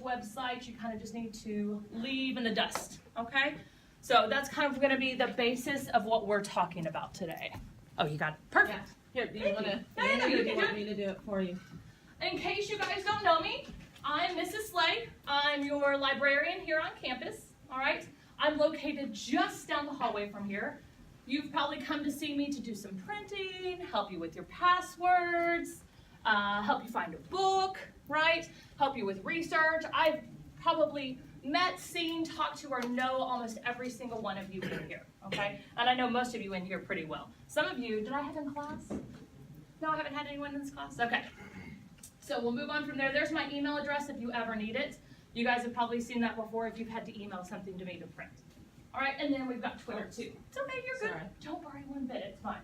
website you kind of just need to leave in the dust, okay? So that's kind of going to be the basis of what we're talking about today. Oh, you got it. Perfect. Yeah. Here, do you want to? No, you can want me to do it for you? In case you guys don't know me, I'm Mrs. Slay. I'm your librarian here on campus, all right? I'm located just down the hallway from here. You've probably come to see me to do some printing, help you with your passwords, help you find a book, right? Help you with research. I've probably met, seen, talked to, or know almost every single one of you in here, okay? And I know most of you in here pretty well. Some of you, did I have in class? No, I haven't had anyone in this class? Okay. So we'll move on from there. There's my email address if you ever need it. You guys have probably seen that before if you've had to email something to me to print. All right, and then we've got Twitter too. It's okay, you're good. Sorry. Don't worry one bit, it's fine.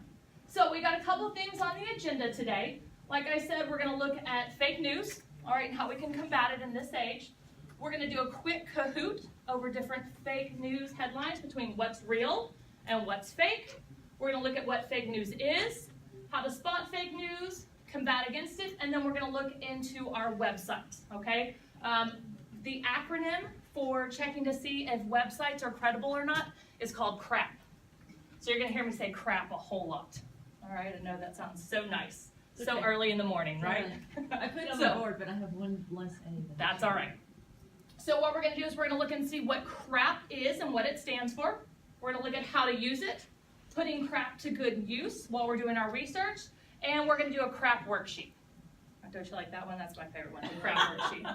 So we got a couple things on the agenda today. Like I said, we're gonna look at fake news, all right, and how we can combat it in this age. We're gonna do a quick Kahoot over different fake news headlines between what's real and what's fake. We're gonna look at what fake news is, how to spot fake news, combat against it, and then we're gonna look into our website, okay? The acronym for checking to see if websites are credible or not is called CRAAP. So you're gonna hear me say CRAAP a whole lot. All right, I know that sounds so nice. It's so okay. early in the morning, right? I put it on the board, but I have one less A than That's all right. So what we're gonna do is we're gonna look and see what CRAAP is and what it stands for. We're gonna look at how to use it, putting CRAAP to good use while we're doing our research, and we're gonna do a CRAAP worksheet. Don't you like that one? That's my favorite one, the CRAAP worksheet.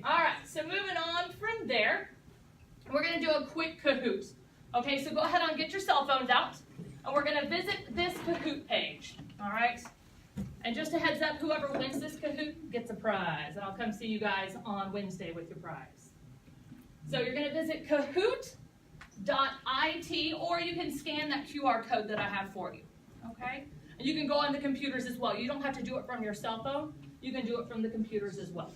All right, so moving on from there, we're gonna do a quick Kahoot. Okay, so go ahead and get your cell phones out, and we're gonna visit this Kahoot page, all right? And just a heads up, whoever wins this Kahoot gets a prize, and I'll come see you guys on Wednesday with your prize. So you're gonna visit kahoot.it, or you can scan that QR code that I have for you, okay? And you can go on the computers as well. You don't have to do it from your cell phone. You can do it from the computers as well,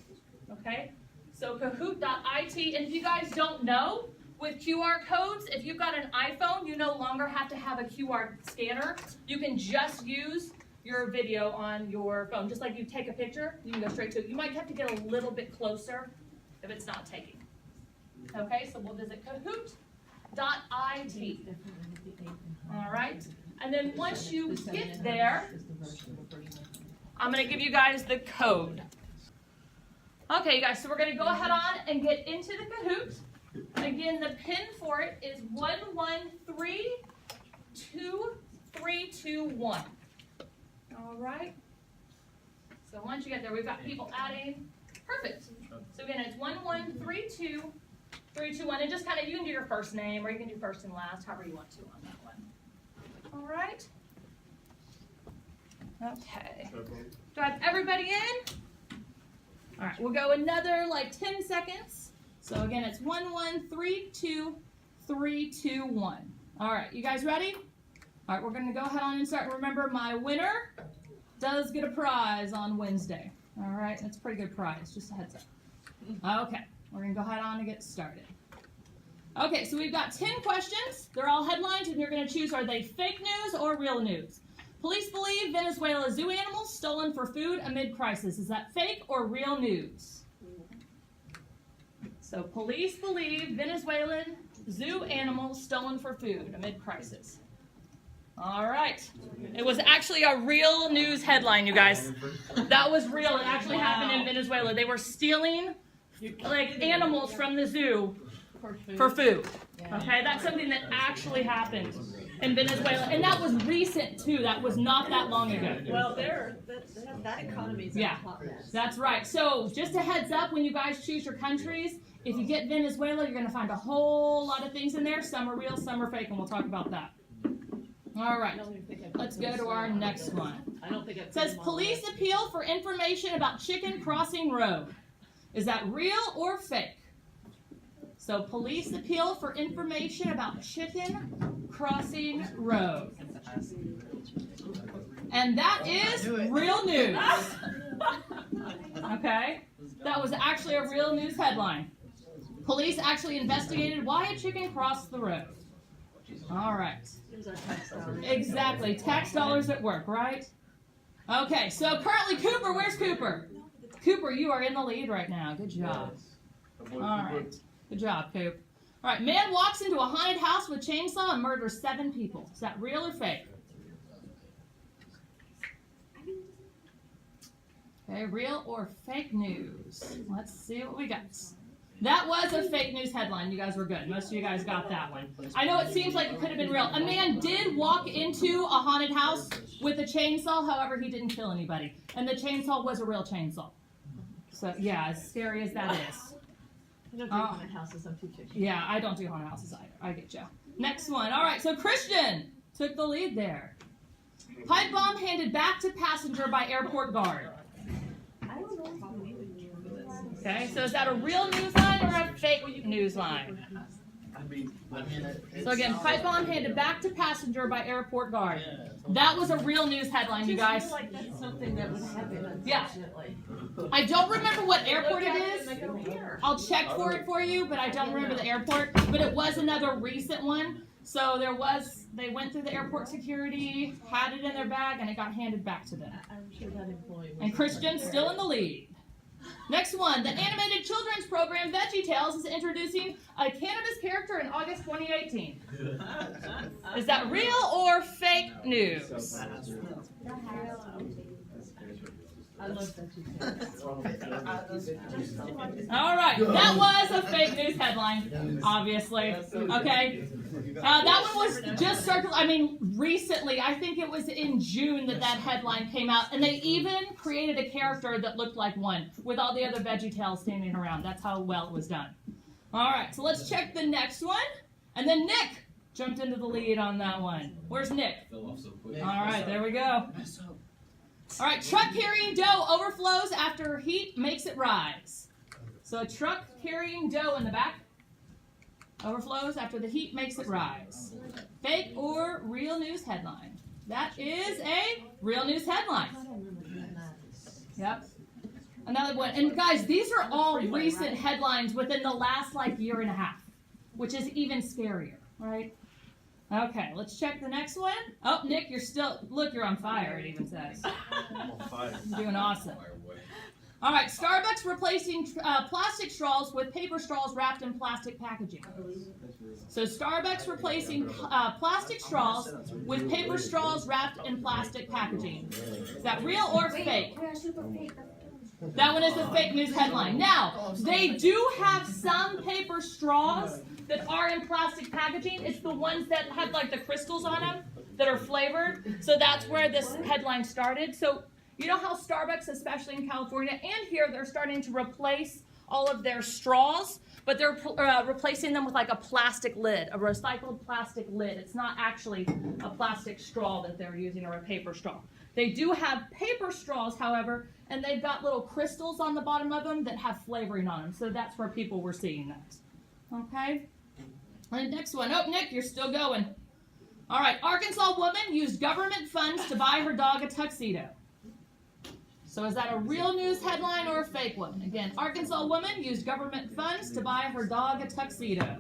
okay? So kahoot.it, and if you guys don't know, with QR codes, if you've got an iPhone, you no longer have to have a QR scanner. You can just use your video on your phone. Just like you take a picture, you can go straight to it. You might have to get a little bit closer if it's not taking. Okay, so we'll visit kahoot.it. All right, and then once you get there, I'm going to give you guys the code. Okay, you guys, so we're going to go ahead on and get into the Kahoot. Again, the pin for it is 11322321. All right. So once you get there, we've got people adding. Perfect. So again, it's 11322321, and just kind of, you can do your first name, or you can do first and last, however you want to on that one. All right. Okay. Do I have everybody in? All right, we'll go another like 10 seconds. So again, it's 11322321. All right, you guys ready? All right, we're gonna go ahead on and start. Remember, my winner does get a prize on Wednesday. All right, that's a pretty good prize, just a heads up. Okay, we're gonna go ahead on and get started. Okay, so we've got 10 questions. They're all headlines, and you're gonna choose, are they fake news or real news? Police believe Venezuela zoo animals stolen for food amid crisis. Is that fake or real news? So police believe Venezuelan zoo animals stolen for food amid crisis. All right. It was actually a real news headline, you guys. That was real. It actually happened in Venezuela. They were stealing like animals from the zoo for food. Okay, that's something that actually happened in Venezuela, and that was recent too. That was not that long ago. Well, that economy is a hot mess. That's right. So just a heads up, when you guys choose your countries, if you get Venezuela, you're going to find a whole lot of things in there. Some are real, some are fake, and we'll talk about that. All right, let's go to our next one. It says police appeal for information about chicken crossing road. Is that real or fake? So police appeal for information about chicken crossing road. And that is real news. Okay? That was actually a real news headline. Police actually investigated why a chicken crossed the road. All right. Exactly. Tax dollars at work, right? Okay, so currently Cooper, where's Cooper? Cooper, you are in the lead right now. Good job. All right. Good job, Coop. All right. Man walks into a haunted house with chainsaw and murders 7 people. Is that real or fake? Okay, real or fake news? Let's see what we got. That was a fake news headline. You guys were good. Most of you guys got that one. I know it seems like it could have been real. A man did walk into a haunted house with a chainsaw. However, he didn't kill anybody. And the chainsaw was a real chainsaw. So, yeah, as scary as that is. I don't do haunted houses. I'm too chicken. Yeah, I don't do haunted houses either. I get you. Next one. All right, so Christian took the lead there. Pipe bomb handed back to passenger by airport guard. I don't know. Okay, so is that a real news line or a fake news line? So again, pipe bomb handed back to passenger by airport guard. That was a real news headline, you guys. I feel like that's something that would happen, unfortunately. I don't remember what airport it is. I'll check for it for you, but I don't remember the airport. But it was another recent one. So they went through the airport security, had it in their bag, and it got handed back to them. I'm sure that employee was. And Christian's still in the lead. Next one, the animated children's program Veggie Tales is introducing a cannabis character in August 2018. Is that real or fake news? I love that you All right, that was a fake news headline, obviously. Okay, that one was just recently. I think it was in June that headline came out, and they even created a character that looked like one with all the other Veggie Tales standing around. That's how well it was done. All right, so let's check the next one, and then Nick jumped into the lead on that one. Where's Nick? All right, there we go. All right, truck carrying dough overflows after heat makes it rise. So a truck carrying dough in the back overflows after the heat makes it rise. Fake or real news headline? That is a real news headline. Yep. Another one. And guys, these are all recent headlines within the last year and a half, which is even scarier, right? Okay, let's check the next one. Oh, Nick, you're on fire, it even says. You're doing awesome. All right, Starbucks replacing plastic straws with paper straws wrapped in plastic packaging. So Starbucks replacing plastic straws with paper straws wrapped in plastic packaging. Is that real or fake? That one is a fake news headline. Now, they do have some paper straws that are in plastic packaging. It's the ones that have the crystals on them that are flavored. So that's where this headline started. So you know how Starbucks, especially in California and here, they're starting to replace all of their straws, but they're replacing them with a plastic lid, a recycled plastic lid. It's not actually a plastic straw that they're using or a paper straw. They do have paper straws, however, and they've got little crystals on the bottom of them that have flavoring on them. So that's where people were seeing that. Okay? And next one. Oh, Nick, you're still going. All right. Arkansas woman used government funds to buy her dog a tuxedo. So is that a real news headline or a fake one? Again, Arkansas woman used government funds to buy her dog a tuxedo.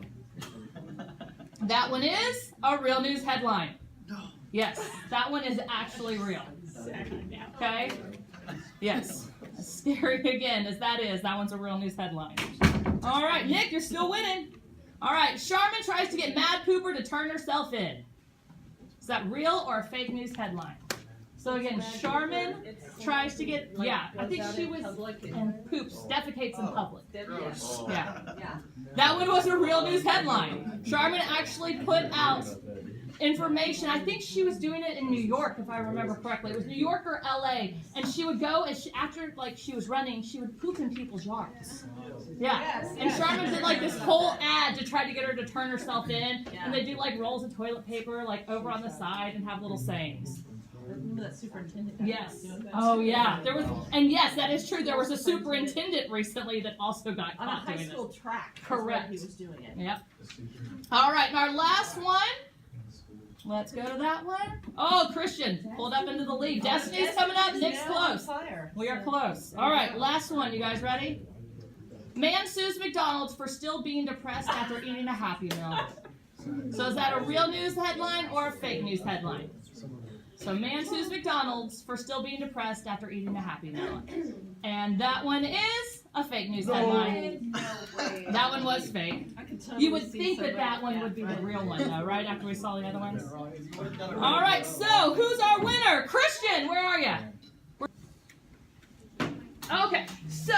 That one is a real news headline. Yes, that one is actually real. Okay? Yes. As scary again as that is, that one's a real news headline. All right, Nick, you're still winning. All right, Charmin tries to get Mad Pooper to turn herself in. Is that real or a fake news headline? So again, Charmin tries to get, I think she was, and poops, defecates in public. Yeah. That one was a real news headline. Charmin actually put out information. I think she was doing it in New York, if I remember correctly. It was New York or LA, and she would go, and after she was running, she would poop in people's yards. Yeah. And Charmin did this whole ad to try to get her to turn herself in, and they do rolls of toilet paper over on the side and have little sayings. Remember that superintendent? Yes. Oh yeah. There was, and yes, that is true. There was a superintendent recently that also got caught doing it. On a high school track. Correct. He was doing it. Yep. All right, and our last one. Let's go to that one. Oh, Christian pulled up into the lead. Destiny's coming up. Nick's close. We are close. All right, last one. You guys ready? Man sues McDonald's for still being depressed after eating a Happy Meal. So is that a real news headline or a fake news headline? So man sues McDonald's for still being depressed after eating a Happy Meal. And that one is a fake news headline. No way. That one was fake. I could totally You would see think that somebody- that one yeah, would be right. the real one, though, right? After we saw the other ones. All right. So who's our winner? Christian, where are you? Okay. So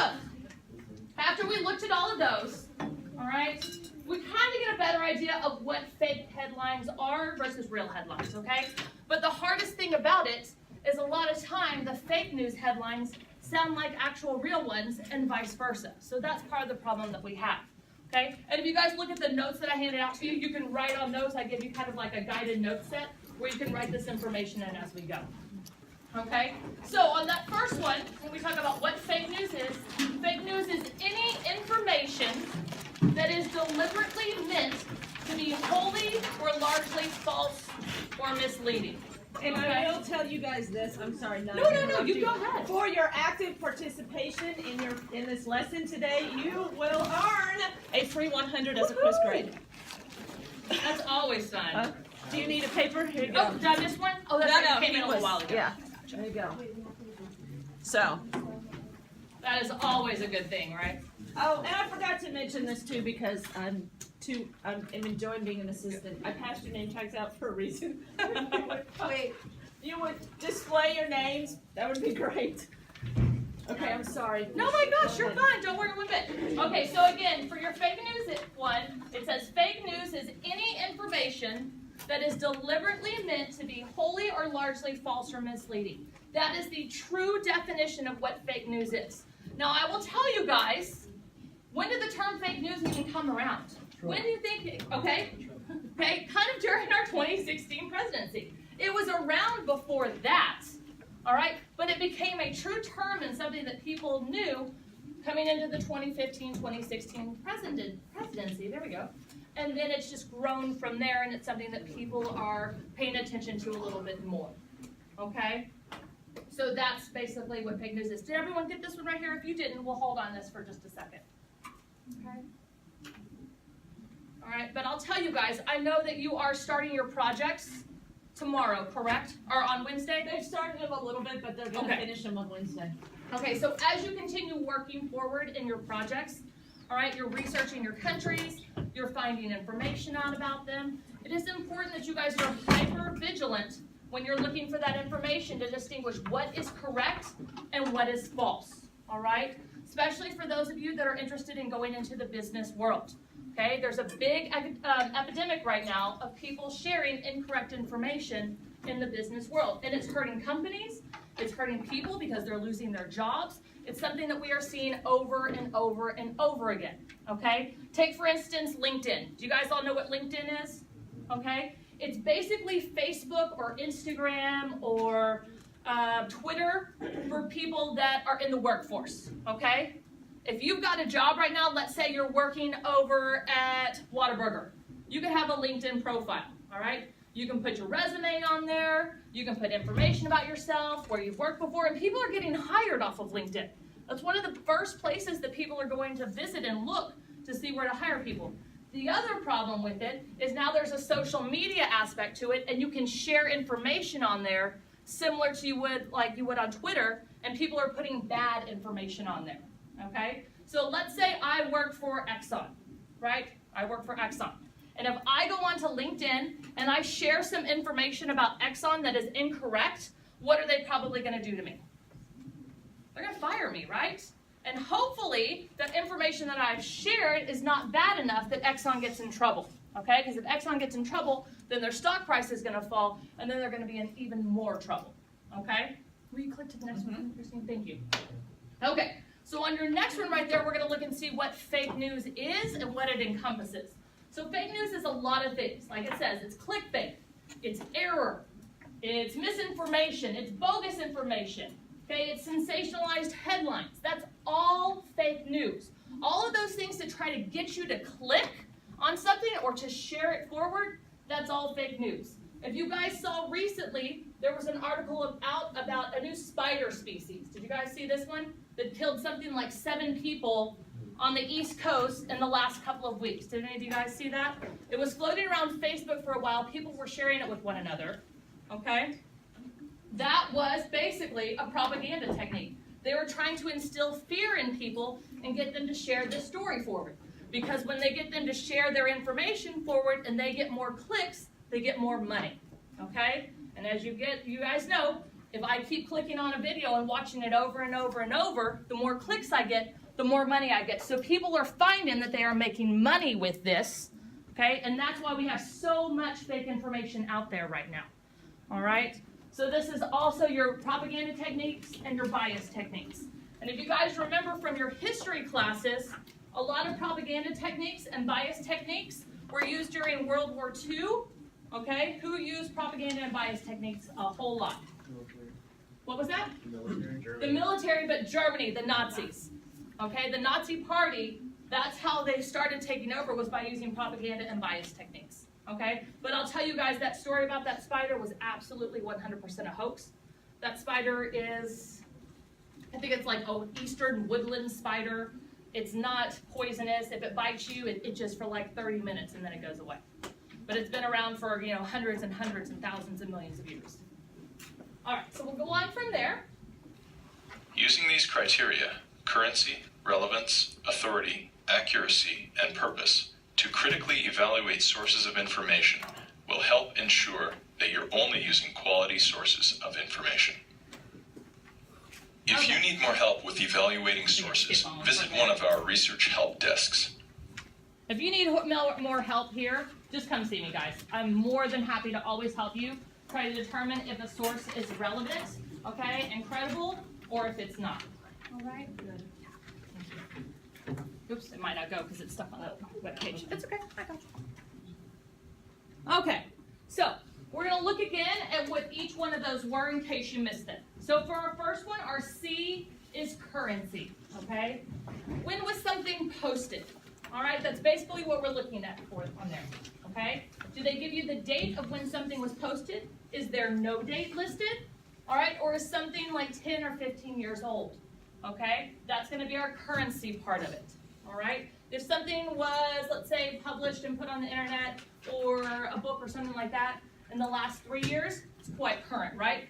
after we looked at all of those, all right, we kind of get a better idea of what fake headlines are versus real headlines. Okay. But the hardest thing about it is a lot of time the fake news headlines sound like actual real ones and vice versa. So that's part of the problem that we have. Okay? And if you guys look at the notes that I handed out to you, you can write on those. I give you kind of like a guided note set where you can write this information in as we go. Okay? So on that first one, when we talk about what fake news is any information that is deliberately meant to be wholly or largely false or misleading. And Okay. I will tell you guys this. I'm sorry. Not No, to no, no, interrupt you go ahead. For your active participation in this lesson today, you will earn a free 100 as a quiz grade. That's always fun. Do you need a paper? Here you go. Oh, did I miss one? Oh, that's right. It came in a little while ago. Yeah. There you go. So. That is always a good thing, right? Oh, and I forgot to mention this too because I'm enjoying being an assistant. I passed your name tags out for a reason. Wait, you would display your names. That would be great. Okay, I'm sorry. No, my gosh, you're fine. Don't worry one bit. Okay, so again, for your fake news one, it says fake news is any information that is deliberately meant to be wholly or largely false or misleading. That is the true definition of what fake news is. Now, I will tell you guys, when did the term fake news even come around? When do you think, okay, kind of during our 2016 presidency. It was around before that, all right? But it became a true term and something that people knew coming into the 2015-2016 presidency. There we go. And then it's just grown from there, and it's something that people are paying attention to a little bit more, okay? So that's basically what fake news is. Did everyone get this one right here? If you didn't, we'll hold on this for just a second. Okay. All right, but I'll tell you guys, I know that you are starting your projects tomorrow, correct? Or on Wednesday? They've started them a little bit, but they're going to finish them on Wednesday. Okay, so as you continue working forward in your projects, all right, you're researching your countries, you're finding information out about them. It is important that you guys are hyper vigilant when you're looking for that information to distinguish what is correct and what is false, all right? Especially for those of you that are interested in going into the business world. Okay, there's a big epidemic right now of people sharing incorrect information in the business world. And it's hurting companies, it's hurting people because they're losing their jobs. It's something that we are seeing over and over and over again. Okay, take for instance LinkedIn. Do you guys all know what LinkedIn is? Okay, it's basically Facebook or Instagram or Twitter for people that are in the workforce. Okay. If you've got a job right now, let's say you're working over at Whataburger, you can have a LinkedIn profile, all right? You can put your resume on there, you can put information about yourself, where you've worked before, and people are getting hired off of LinkedIn. That's one of the first places that people are going to visit and look to see where to hire people. The other problem with it is now there's a social media aspect to it, and you can share information on there similar to you would on Twitter, and people are putting bad information on there. Okay, so let's say I work for Exxon, right? I work for Exxon. And if I go onto LinkedIn and I share some information about Exxon that is incorrect, what are they probably going to do to me? They're going to fire me, right? And hopefully that information that I've shared is not bad enough that Exxon gets in trouble, okay? Because if Exxon gets in trouble, then their stock price is going to fall, and then they're going to be in even more trouble, okay? Will you click to the next one, Christine? Thank you. Okay. So on your next one right there, we're going to look and see what fake news is and what it encompasses. So fake news is a lot of things. Like it says, it's clickbait, it's error, it's misinformation, it's bogus information, okay? It's sensationalized headlines. That's all fake news. All of those things to try to get you to click on something or to share it forward, that's all fake news. If you guys saw recently, there was an article out about a new spider species. Did you guys see this one? That killed something like 7 people on the East Coast in the last couple of weeks. Did any of you guys see that? It was floating around Facebook for a while. People were sharing it with one another. Okay? That was basically a propaganda technique. They were trying to instill fear in people and get them to share this story forward. Because when they get them to share their information forward and they get more clicks, they get more money, okay? And as you guys know, if I keep clicking on a video and watching it over and over and over, the more clicks I get, the more money I get. So people are finding that they are making money with this, okay? And that's why we have so much fake information out there right now, all right? So this is also your propaganda techniques and your bias techniques. And if you guys remember from your history classes, a lot of propaganda techniques and bias techniques were used during World War II, okay? Who used propaganda and bias techniques a whole lot? What was that? The military, but Germany, the Nazis. Okay, the Nazi party, that's how they started taking over, was by using propaganda and bias techniques. Okay, but I'll tell you guys that story about that spider was absolutely 100% a hoax. That spider is, I think it's like an eastern woodland spider. It's not poisonous. If it bites you, it itches for like 30 minutes and then it goes away. But it's been around for, you know, hundreds and hundreds and thousands and millions of years. All right, so we'll go on from there. Using these criteria, currency, relevance, authority, accuracy, and purpose, to critically evaluate sources of information will help ensure that you're only using quality sources of information. If you need more help with evaluating sources, visit one of our research help desks. If you need more help here, just come see me, guys. I'm more than happy to always help you try to determine if a source is relevant, okay, and credible, or if it's not. All right, good. Oops, it might not go because it's stuck on the web page. It's okay, I got you. Okay, so we're going to look again at what each one of those were in case you missed it. So for our first one, our C is currency, okay? When was something posted? All right, that's basically what we're looking at on there, okay? Do they give you the date of when something was posted? Is there no date listed? All right, or is something like 10 or 15 years old? Okay, that's going to be our currency part of it. All right, if something was, let's say, published and put on the internet or a book or something like that in the last 3 years, it's quite current, right?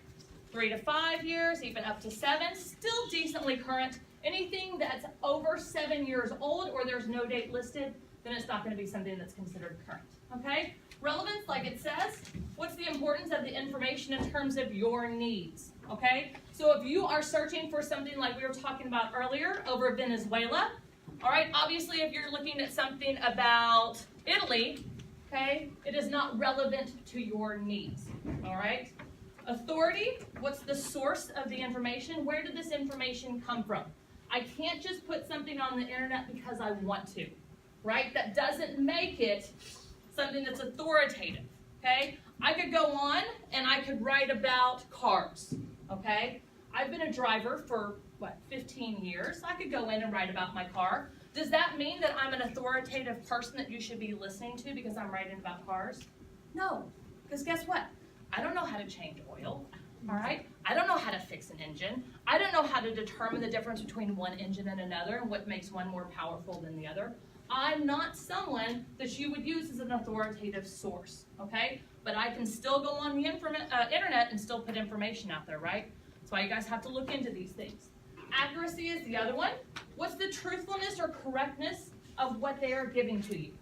3 to 5 years, even up to 7, still decently current. Anything that's over 7 years old or there's no date listed, then it's not going to be something that's considered current. Okay? Relevance, like it says, what's the importance of the information in terms of your needs? Okay? So if you are searching for something like we were talking about earlier over Venezuela, all right, obviously if you're looking at something about Italy, okay, it is not relevant to your needs. All right? Authority, what's the source of the information? Where did this information come from? I can't just put something on the internet because I want to, right? That doesn't make it something that's authoritative, okay? I could go on and I could write about cars, okay? I've been a driver for, 15 years. I could go in and write about my car. Does that mean that I'm an authoritative person that you should be listening to because I'm writing about cars? No, because guess what? I don't know how to change oil, all right? I don't know how to fix an engine. I don't know how to determine the difference between one engine and another and what makes one more powerful than the other. I'm not someone that you would use as an authoritative source, okay? But I can still go on the internet and still put information out there, right? That's why you guys have to look into these things. Accuracy is the other one. What's the truthfulness or correctness of what they are giving to you,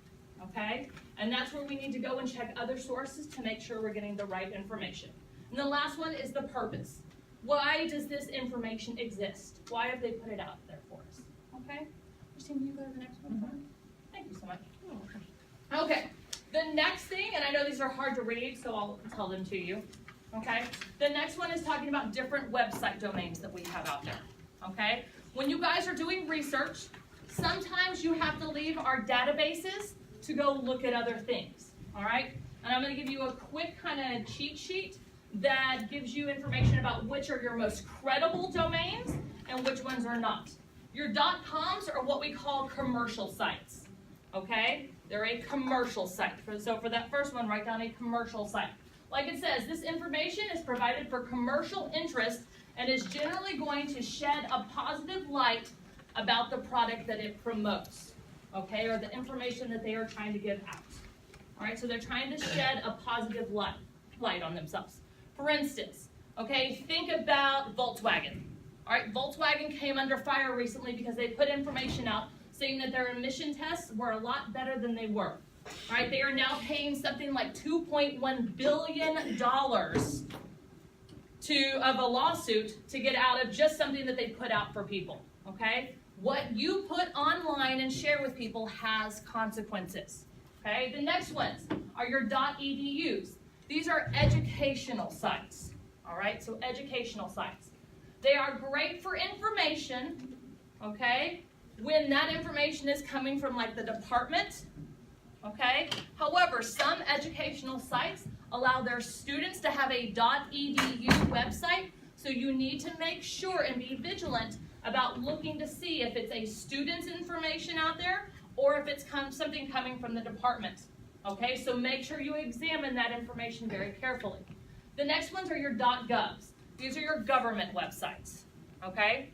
okay? And that's where we need to go and check other sources to make sure we're getting the right information. And the last one is the purpose. Why does this information exist? Why have they put it out there for us? Okay? Christine, will you go to the next one? Mm-hmm. Thank you so much. Okay. The next thing, and I know these are hard to read, so I'll tell them to you. Okay? The next one is talking about different website domains that we have out there. Okay? When you guys are doing research, sometimes you have to leave our databases to go look at other things. All right? And I'm going to give you a quick kind of cheat sheet that gives you information about which are your most credible domains and which ones are not. Your .coms are what we call commercial sites, okay? They're a commercial site. So for that first one, write down a commercial site. Like it says, this information is provided for commercial interest and is generally going to shed a positive light about the product that it promotes, okay, or the information that they are trying to give out. All right, so they're trying to shed a positive light on themselves. For instance, okay, think about Volkswagen. All right, Volkswagen came under fire recently because they put information out saying that their admission tests were a lot better than they were. All right, they are now paying something like $2.1 billion of a lawsuit to get out of just something that they put out for people, okay? What you put online and share with people has consequences, okay? The next ones are your .edus. These are educational sites, all right? So educational sites. They are great for information, okay? When that information is coming from like the department, okay? However, some educational sites allow their students to have a .edu website, so you need to make sure and be vigilant about looking to see if it's a student's information out there or if it's something coming from the department, okay? So make sure you examine that information very carefully. The next ones are your .govs. These are your government websites, okay?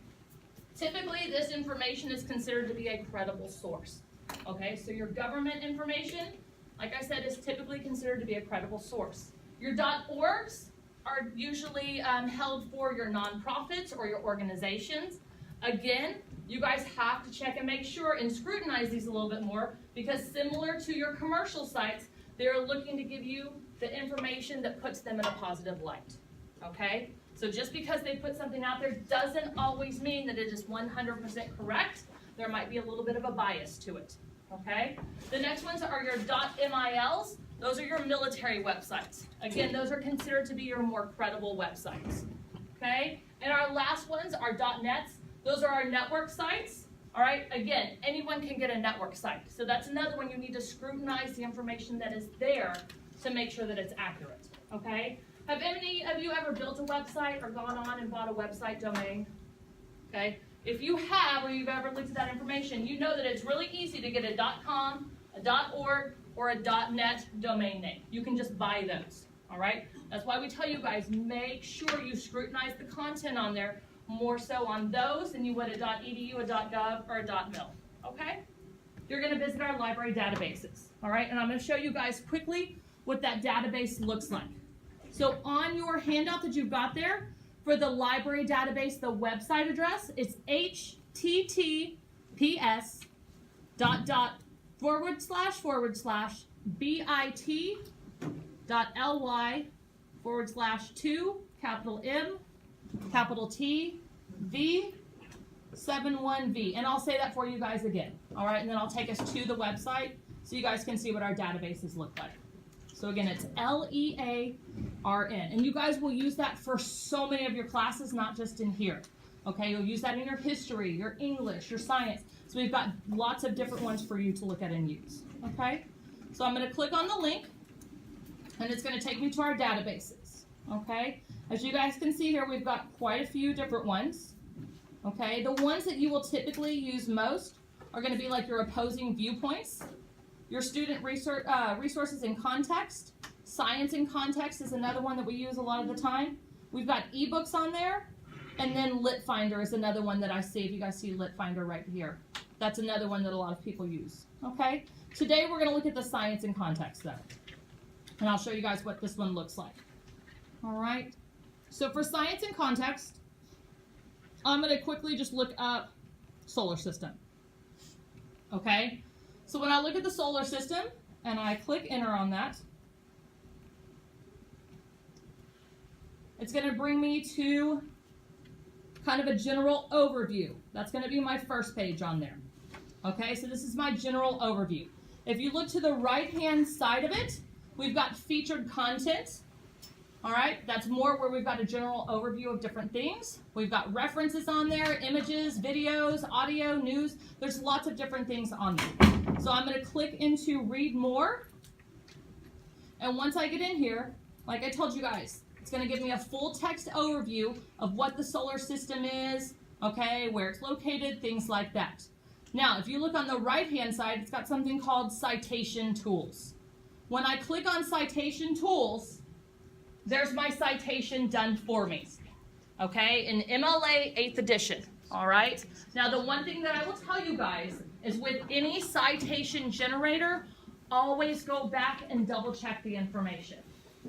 Typically, this information is considered to be a credible source. Okay, so your government information, like I said, is typically considered to be a credible source. Your .orgs are usually held for your nonprofits or your organizations. Again, you guys have to check and make sure and scrutinize these a little bit more, because similar to your commercial sites, they're looking to give you the information that puts them in a positive light. Okay, so just because they put something out there doesn't always mean that it is 100% correct. There might be a little bit of a bias to it, okay? The next ones are your .mils. Those are your military websites. Again, those are considered to be your more credible websites, okay? And our last ones are .nets. Those are our network sites, all right? Again, anyone can get a network site. So that's another one you need to scrutinize the information that is there to make sure that it's accurate, okay? Have any of you ever built a website or gone on and bought a website domain, okay? If you have, or you've ever looked at that information, you know that it's really easy to get a .com, a .org, or a .net domain name. You can just buy those, all right? That's why we tell you guys, make sure you scrutinize the content on there more so on those than you would a .edu, a .gov, or a .mil, okay? You're going to visit our library databases, all right? And I'm going to show you guys quickly what that database looks like. So on your handout that you've got there, for the library database, the website address is https://bit.ly/2 capital M capital T V 71V, and I'll say that for you guys again, all right, and then I'll take us to the website so you guys can see what our databases look like. So again, it's LEARN, and you guys will use that for so many of your classes, not just in here. Okay, you'll use that in your history, your English, your science. So we've got lots of different ones for you to look at and use. Okay, so I'm going to click on the link, and it's going to take me to our databases. Okay, as you guys can see here, we've got quite a few different ones. Okay, the ones that you will typically use most are going to be like your opposing viewpoints. Your student research, resources in context. Science in context is another one that we use a lot of the time. We've got ebooks on there. And then Lit Finder is another one that I see. If you guys see Lit Finder right here. That's another one that a lot of people use. Okay? Today we're going to look at the science in context though. And I'll show you guys what this one looks like. Alright? So for science in context, I'm going to quickly just look up solar system. Okay? So when I look at the solar system, and I click enter on that, it's going to bring me to kind of a general overview. That's going to be my first page on there. Okay, so this is my general overview. If you look to the right-hand side of it, we've got featured content. All right, that's more where we've got a general overview of different things. We've got references on there, images, videos, audio, news. There's lots of different things on there. So I'm going to click into read more. And once I get in here, like I told you guys, it's going to give me a full text overview of what the solar system is, okay, where it's located, things like that. Now, if you look on the right-hand side, it's got something called citation tools. When I click on citation tools, there's my citation done for me, okay, in MLA 8th edition, all right? Now, the one thing that I will tell you guys is with any citation generator, always go back and double check the information.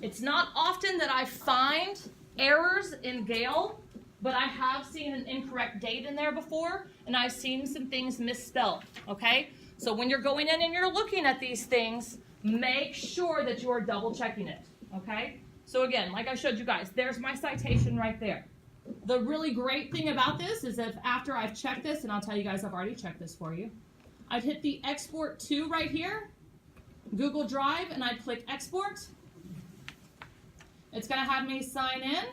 It's not often that I find errors in Gale but I have seen an incorrect date in there before, and I've seen some things misspelled, okay? So when you're going in and you're looking at these things, make sure that you are double checking it, okay? So again, like I showed you guys, there's my citation right there. The really great thing about this is that after I've checked this, and I'll tell you guys I've already checked this for you, I'd hit the export to right here, Google Drive, and I'd click export. It's going to have me sign in,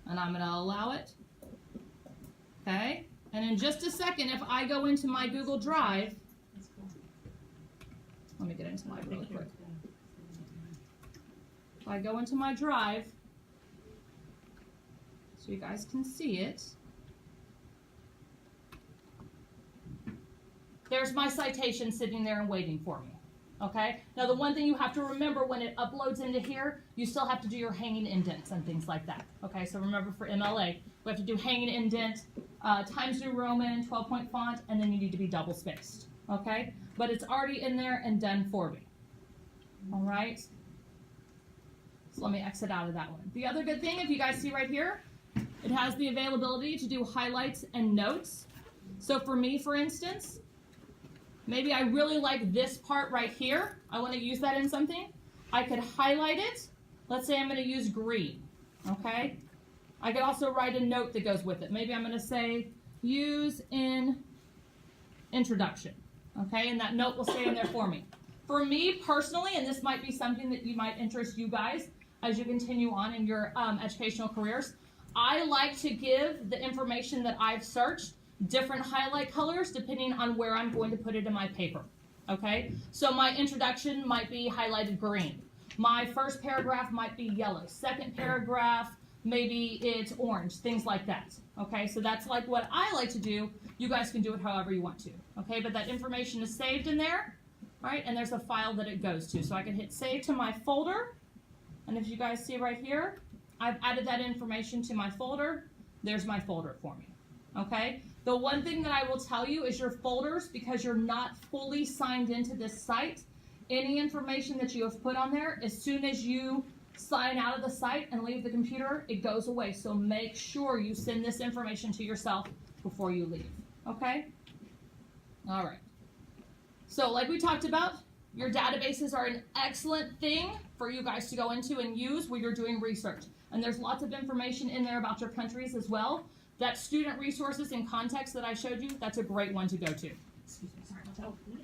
and I'm going to allow it. Okay, and in just a second, if I go into my Google Drive, let me get into my really quick. If I go into my Drive, so you guys can see it, there's my citation sitting there and waiting for me. Okay, now the one thing you have to remember when it uploads into here, you still have to do your hanging indents and things like that. Okay, so remember for MLA, we have to do hanging indent, Times New Roman, 12-point font, and then you need to be double spaced. Okay, but it's already in there and done for me. All right, so let me exit out of that one. The other good thing, if you guys see right here, it has the availability to do highlights and notes. So for me, for instance, maybe I really like this part right here. I want to use that in something. I could highlight it. Let's say I'm going to use green. Okay. I could also write a note that goes with it. Maybe I'm going to say use in introduction. Okay. And that note will stay in there for me. For me personally, and this might be something that you might interest you guys as you continue on in your educational careers, I like to give the information that I've searched different highlight colors depending on where I'm going to put it in my paper. Okay, so my introduction might be highlighted green. My first paragraph might be yellow. Second paragraph, maybe it's orange, things like that. Okay, so that's like what I like to do. You guys can do it however you want to. Okay, but that information is saved in there, right? And there's a file that it goes to. So I can hit save to my folder. And if you guys see right here, I've added that information to my folder. There's my folder for me. Okay, the one thing that I will tell you is your folders, because you're not fully signed into this site, any information that you have put on there, as soon as you sign out of the site and leave the computer, it goes away. So make sure you send this information to yourself before you leave. Okay? All right. So like we talked about, your databases are an excellent thing for you guys to go into and use when you're doing research. And there's lots of information in there about your countries as well. That student resources and context that I showed you, that's a great one to go to.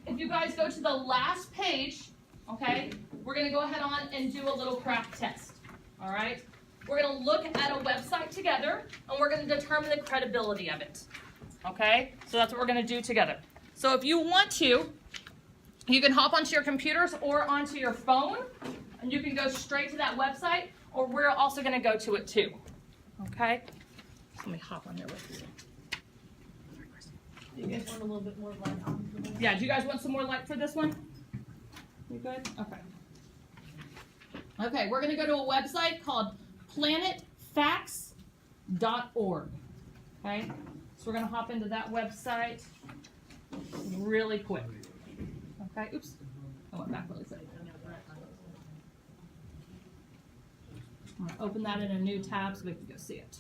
If you guys go to the last page, okay, we're going to go ahead on and do a little CRAAP test. All right? We're going to look at a website together, and we're going to determine the credibility of it. Okay? So that's what we're going to do together. So if you want to, you can hop onto your computers or onto your phone, and you can go straight to that website, or we're also going to go to it too. Okay? Let me hop on there with you. Do you guys want a little bit more light on? Yeah, do you guys want some more light for this one? You good? Okay. Okay, we're going to go to a website called planetfacts.org. Okay, so we're going to hop into that website really quick. Okay, oops. I went back really quick. I'm going to open that in a new tab so we can go see it.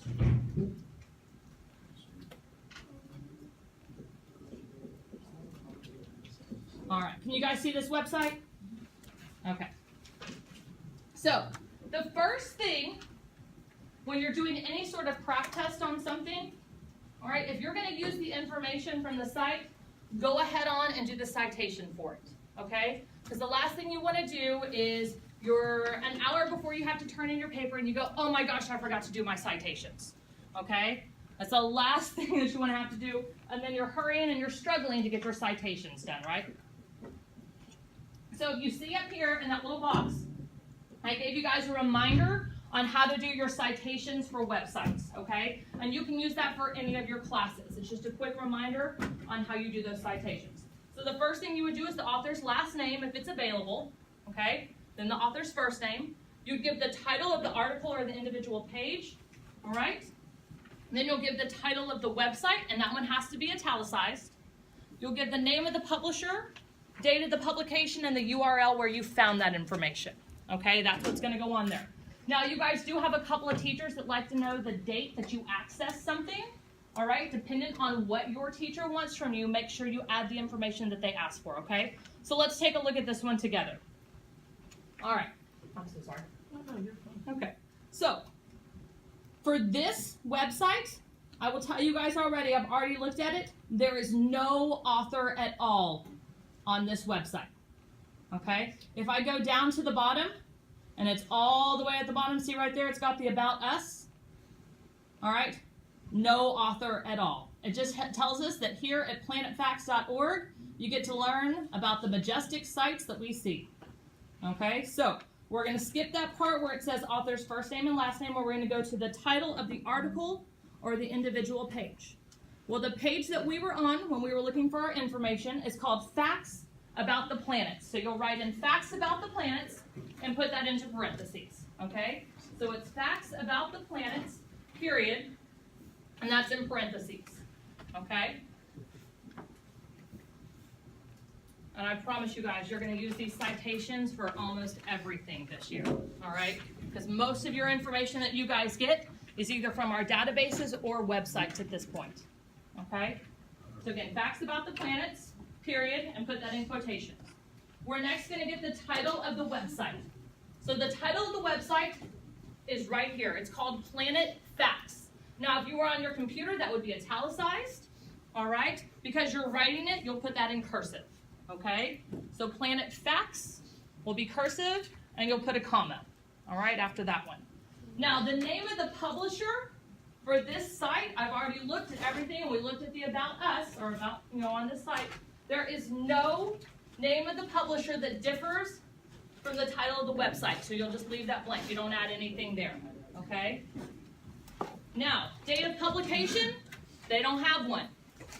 All right, can you guys see this website? Okay. So, the first thing, when you're doing any sort of CRAAP test on something, all right, if you're going to use the information from the site, go ahead on and do the citation for it, okay? Because the last thing you want to do is you're an hour before you have to turn in your paper and you go, oh my gosh, I forgot to do my citations, okay? That's the last thing that you want to have to do, and then you're hurrying and you're struggling to get your citations done, right? So if you see up here in that little box, I gave you guys a reminder on how to do your citations for websites, okay? And you can use that for any of your classes. It's just a quick reminder on how you do those citations. So the first thing you would do is the author's last name, if it's available, okay? Then the author's first name. You'd give the title of the article or the individual page, all right? And then you'll give the title of the website, and that one has to be italicized. You'll give the name of the publisher, date of the publication, and the URL where you found that information. Okay, that's what's going to go on there. Now, you guys do have a couple of teachers that like to know the date that you access something. All right, dependent on what your teacher wants from you, make sure you add the information that they ask for, okay? So let's take a look at this one together. All right, I'm so sorry. No, you're fine. Okay, so for this website, I will tell you guys already, I've already looked at it, there is no author at all on this website, okay? If I go down to the bottom, and it's all the way at the bottom, see right there, it's got the About Us, all right? No author at all. It just tells us that here at planetfacts.org, you get to learn about the majestic sights that we see. Okay, so we're going to skip that part where it says author's first name and last name, where we're going to go to the title of the article or the individual page. Well, the page that we were on when we were looking for our information is called Facts About the Planets. So you'll write in Facts About the Planets and put that into parentheses. Okay, so it's Facts About the Planets, period. And that's in parentheses, okay? And I promise you guys, you're going to use these citations for almost everything this year, all right? Because most of your information that you guys get is either from our databases or websites at this point, okay? So again, facts about the planets, period, and put that in quotations. We're next going to get the title of the website. So the title of the website is right here. It's called Planet Facts. Now, if you were on your computer, that would be italicized, all right? Because you're writing it, you'll put that in cursive, okay? So Planet Facts will be cursive, and you'll put a comma, all right, after that one. Now, the name of the publisher for this site, I've already looked at everything, and we looked at the About Us, or about, on this site. There is no name of the publisher that differs from the title of the website, so you'll just leave that blank. You don't add anything there, okay? Now, date of publication, they don't have one.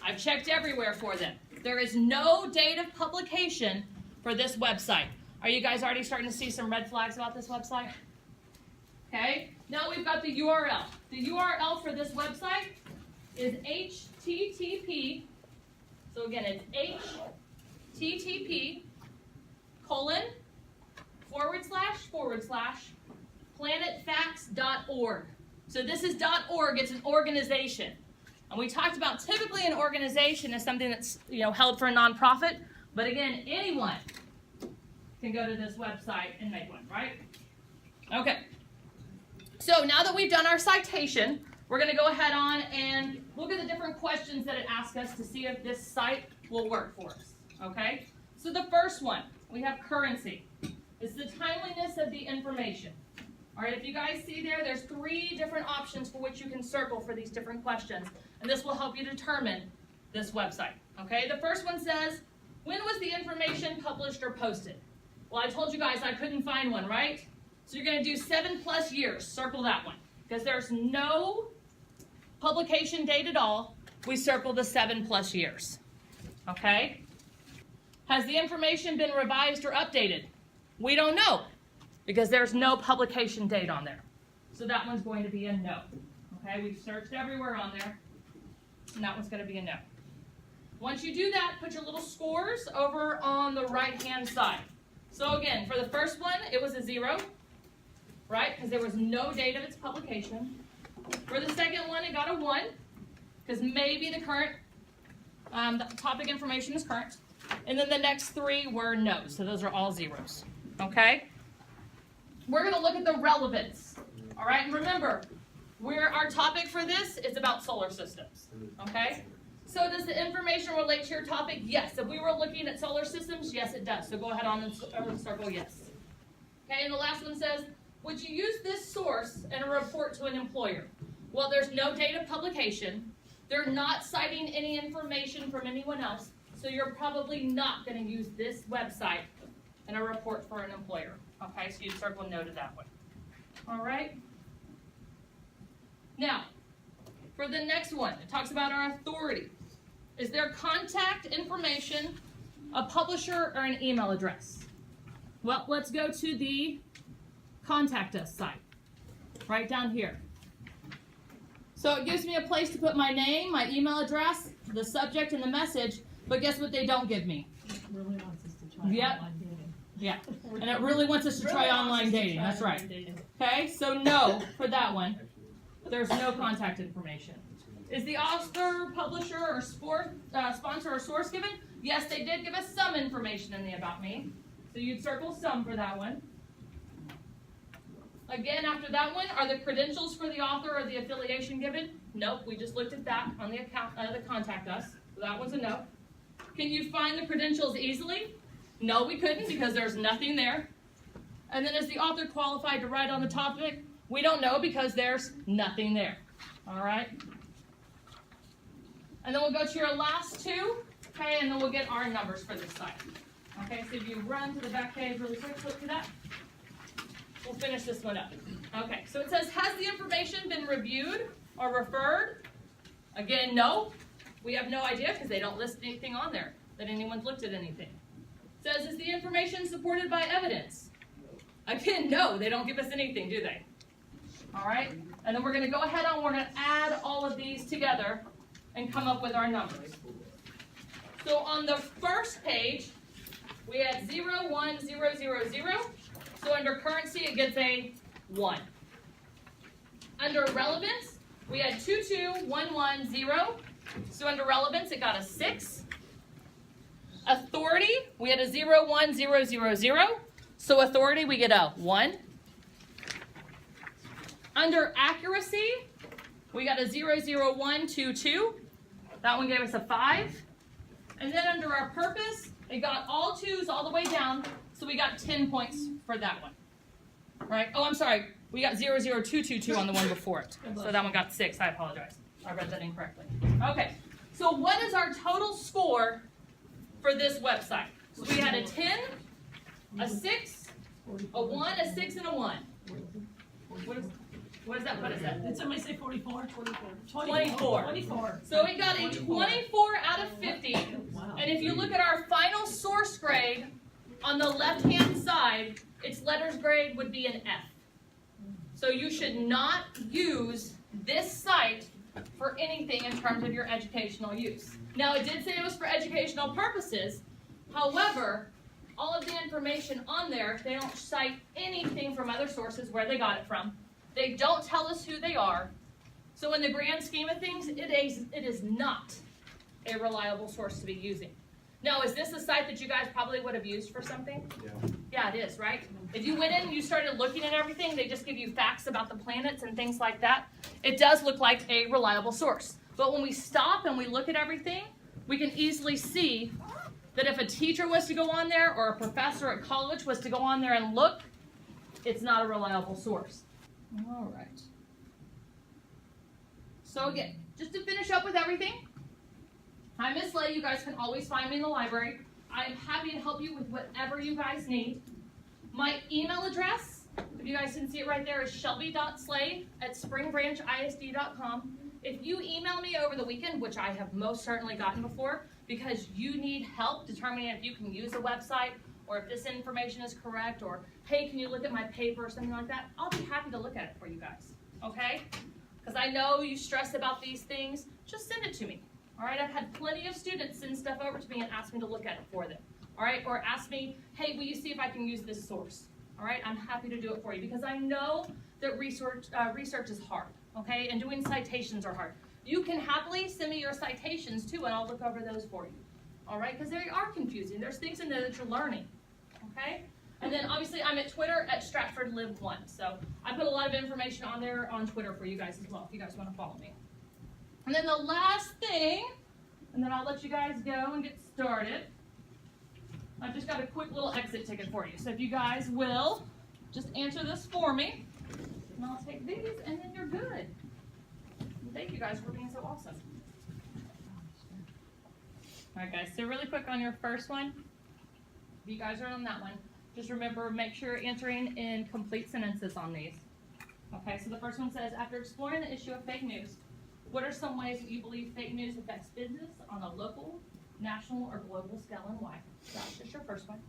I've checked everywhere for them. There is no date of publication for this website. Are you guys already starting to see some red flags about this website? Okay, now we've got the URL. The URL for this website is http, so again, it's http://planetfacts.org. So this is .org, it's an organization. And we talked about typically an organization is something that's held for a nonprofit, but again, anyone can go to this website and make one, right? Okay. So now that we've done our citation, we're going to go ahead on and look at the different questions that it asks us to see if this site will work for us. Okay? So the first one, we have currency. It's the timeliness of the information. All right, if you guys see there's 3 different options for which you can circle for these different questions, and this will help you determine this website. Okay, the first one says, when was the information published or posted? Well, I told you guys I couldn't find one, right? So you're going to do 7+ years, circle that one. Because there's no publication date at all, we circle the 7+ years. Okay? Has the information been revised or updated? We don't know, because there's no publication date on there. So that one's going to be a no. Okay, we've searched everywhere on there, and that one's going to be a no. Once you do that, put your little scores over on the right-hand side. So again, for the first one, it was a 0, right, because there was no date of its publication. For the second one, it got a 1, because maybe the current the topic information is current. And then the next 3 were no, so those are all 0s. Okay? We're going to look at the relevance. All right, and remember, our topic for this is about solar systems. Okay? So does the information relate to your topic? Yes. If we were looking at solar systems, yes, it does. So go ahead on and circle yes. Okay, and the last one says, would you use this source in a report to an employer? Well, there's no date of publication. They're not citing any information from anyone else, so you're probably not going to use this website in a report for an employer. Okay, so you circle no to that one. All right? Now, for the next one, it talks about our authority. Is there contact information, a publisher, or an email address? Well, let's go to the Contact Us site, right down here. So it gives me a place to put my name, my email address, the subject, and the message, but guess what they don't give me? It really wants us to try Yep. online dating. Yeah, and it really wants us to try online dating, that's right. Okay, so no for that one. There's no contact information. Is the author, publisher, or sponsor or source given? Yes, they did give us some information in the About Me. So you'd circle some for that one. Again, after that one, are the credentials for the author or the affiliation given? Nope, we just looked at that on the account, the contact us. So that one's a no. Can you find the credentials easily? No, we couldn't because there's nothing there. And then is the author qualified to write on the topic? We don't know because there's nothing there. All right? And then we'll go to your last two, okay, and then we'll get our numbers for this site. Okay, so if you run to the back page really quick, look through that. We'll finish this one up. Okay, so it says, has the information been reviewed or referred? Again, no. We have no idea because they don't list anything on there that anyone's looked at anything. It says, is the information supported by evidence? Again, no. They don't give us anything, do they? All right, and then we're going to go ahead and we're going to add all of these together and come up with our numbers. So on the first page, we had 0, 1, 0, 0, 0. So under currency, it gets a 1. Under relevance, we had 2, 2, 1, 1, 0. So under relevance, it got a 6. Authority, we had a 0, 1, 0, 0, 0. So authority, we get a 1. Under accuracy, we got a 0, 0, 1, 2, 2. That one gave us a 5. And then under our purpose, it got all 2s all the way down, so we got 10 points for that one. Right? Oh, I'm sorry. We got 0, 0, 2, 2, 2 on the one before it. So that one got 6. I apologize. I read that incorrectly. Okay. So what is our total score for this website? So we had a 10, a 6, a 1, a 6, and a 1. What is that? What is that? Did somebody say 44? 24. 24. So we got a 24 out of 50. Wow. And if you look at our final source grade on the left-hand side, its letters grade would be an F. So you should not use this site for anything in terms of your educational use. Now, it did say it was for educational purposes. However, all of the information on there, they don't cite anything from other sources where they got it from. They don't tell us who they are. So in the grand scheme of things, it is not a reliable source to be using. Now, is this a site that you guys probably would have used for something? Yeah, it is, right? If you went in and you started looking at everything, they just give you facts about the planets and things like that. It does look like a reliable source. But when we stop and we look at everything, we can easily see that if a teacher was to go on there or a professor at college was to go on there and look, it's not a reliable source. All right. So again, just to finish up with everything, I'm Miss Lay. You guys can always find me in the library. I am happy to help you with whatever you guys need. My email address, if you guys can see it right there, is shelby.slay@springbranchisd.com. If you email me over the weekend, which I have most certainly gotten before, because you need help determining if you can use a website or if this information is correct, or hey, can you look at my paper or something like that, I'll be happy to look at it for you guys, okay? Because I know you stress about these things, just send it to me, all right? I've had plenty of students send stuff over to me and ask me to look at it for them, all right? Or ask me, hey, will you see if I can use this source, all right? I'm happy to do it for you because I know that research is hard, okay? And doing citations are hard. You can happily send me your citations too, and I'll look over those for you, all right? Because they are confusing. There's things in there that you're learning, okay? And then obviously I'm at Twitter at Stratford Live 1. So I put a lot of information on there on Twitter for you guys as well, if you guys want to follow me. And then the last thing, and then I'll let you guys go and get started. I've just got a quick little exit ticket for you. So if you guys will just answer this for me, and I'll take these, and then you're good. Thank you guys for being so awesome. All right, guys, so really quick on your first one, if you guys are on that one, just remember, make sure you're answering in complete sentences on these. Okay, so the first one says, after exploring the issue of fake news, what are some ways that you believe fake news affects business on a local, national, or global scale and why? That's just your first one.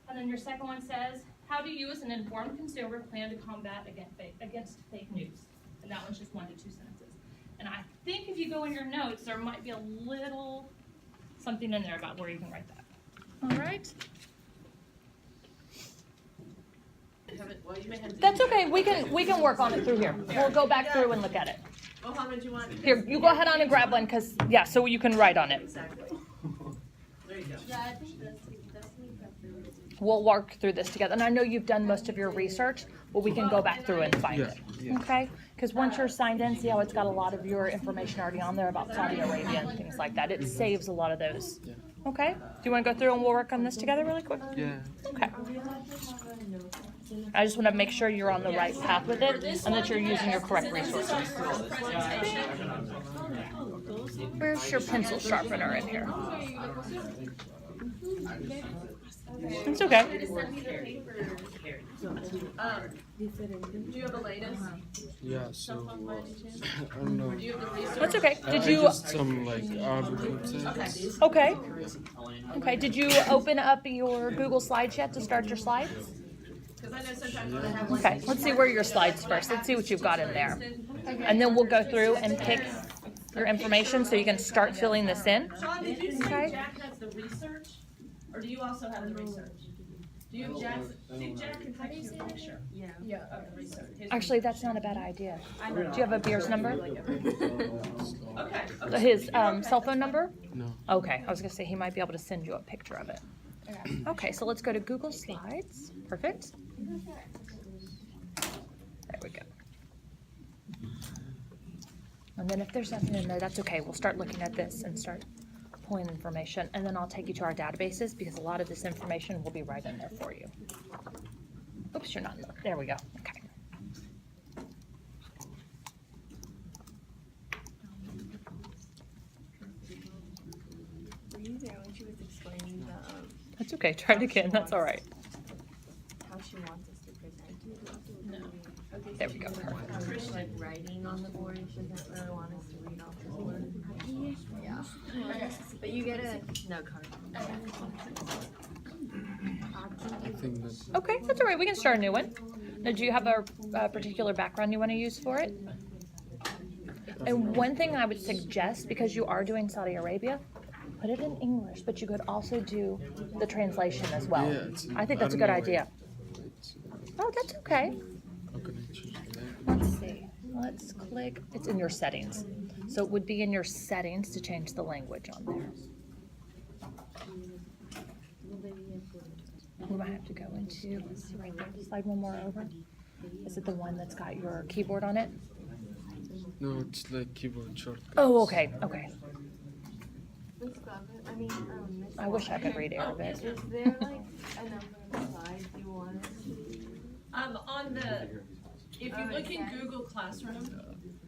And then your second one says, how do you as an informed consumer plan to combat against fake news? And that one's just 1 to 2 sentences. And I think if you go in your notes, there might be a little something in there about where you can write that. All right. well, you may have to. That's okay, we can work on it through here. We'll go back through and look at it. Mohammed, you want? Here, you go ahead on and grab one, cause, yeah, so you can write on it. Exactly. There you go. Yeah, I think that's We'll work through this together. And I know you've done most of your research, but we can go back through and find it. Okay? Because once you're signed in, see how it's got a lot of your information already on there about Saudi Arabia and things like that. It saves a lot of those. Okay? Do you want to go through and we'll work on this together really quick? Yeah. Okay. I just want to make sure you're on the right path with it and that you're using your correct resources. Where's your pencil sharpener in here? It's okay. Do you have the latest? Yeah, so I don't know. Do you have the research? That's okay. Did I you? just some like Arabic websites. Okay. Okay. Did you open up your Google Slides yet to start your slides? Because I know sometimes when I have like. Okay. Let's see where your slides first. Let's see what you've got in there, and then we'll go through and pick your information so you can start filling this in. Sean, did you Okay. say Jack has the research? Or do you also have the research? Do you have Jack's, see, Jack can take you a picture. Yeah. Of the research. Actually, that's not a bad idea. Do you have a beer's number? Okay. His cell phone number? No. Okay. I was gonna say he might be able to send you a picture of it. Okay. So let's go to Google Slides. Perfect. There we go. And then if there's nothing in there, that's okay. We'll start looking at this and start pulling information, and then I'll take you to our databases because a lot of this information will be right in there for you. Oops, you're not in there. There we go. Okay. Were you there when she was explaining the, That's okay. Try it again. That's all right. how she wants us to present it? No. Okay, There so we go. she Perfect. doesn't have, like writing on the board, she doesn't really want us to read off the board. Yeah. But you get a note card. I think that's Okay, that's all right. We can start a new one. Now, do you have a particular background you want to use for it? And one thing I would suggest, because you are doing Saudi Arabia, put it in English, but you could also do the translation as well. Yeah, it's- I think I that's a don't good know idea. Oh, that's okay. how can I change that? Let's see. Let's click. It's in your settings. So it would be in your settings to change the language on there. We might have to go into, let's see right there. Slide one more over. Is it the one that's got your keyboard on it? No, it's like keyboard shortcut. Oh, okay, okay. Miss Glover, I mean, Miss I wish I could Walker, read Arabic. Is there like a number of slides you want us to use? On the, if you look in Google Classroom,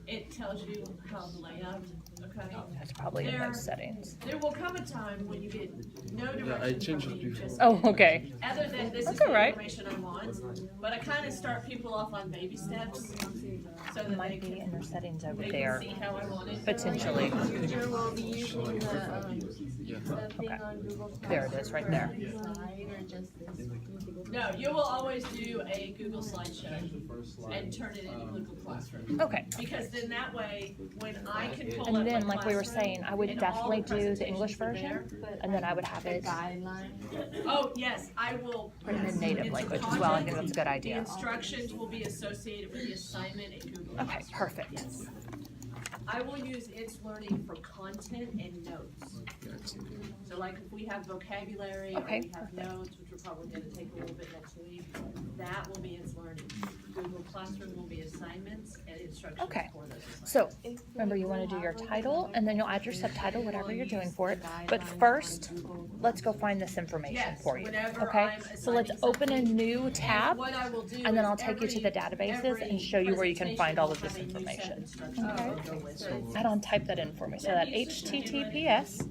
it tells you how the layout, okay? That's probably in those settings. There will come a time when you get no Yeah, I direction changed from it me, before. just Oh, okay. other than this is That's the all right. information I want. But I kind of start people off on baby steps so It that they might be in can, your settings over they can there, see how I want it. potentially. Future will be using Yeah. the thing Okay. on Google Classroom. There it is, right there. for every slide or just this? No, you will always do a Google slideshow and turn it into Google Classroom. Okay. Because then that way, when I can pull up And then, my like we were classroom saying, I would and all definitely the do the English presentations version, there- and then I would have The it guidelines. Oh, yes, I will. put it yes, in native it's language as content. well. I think that's a good The idea. instructions will be associated with the assignment in Google. Okay, Classroom. perfect. Yes. I will use It's Learning for content and notes. So like if we have vocabulary, or Okay, we have notes, which we're probably gonna take a little bit next week, that will be It's Learning. Google Classroom will be assignments and instructions Okay. for those assignments. So, remember you want to do your title, and then you'll add your subtitle, whatever you're doing for it. But first, let's go find this information Yes, for you, whenever okay? I'm So let's assigning open a something. new And tab, what I will do and then is I'll take you to the databases and show you where you can find all of this every information. presentation will have a new set of instructions to go with it. Add on, type that in for me. So that HTTPS,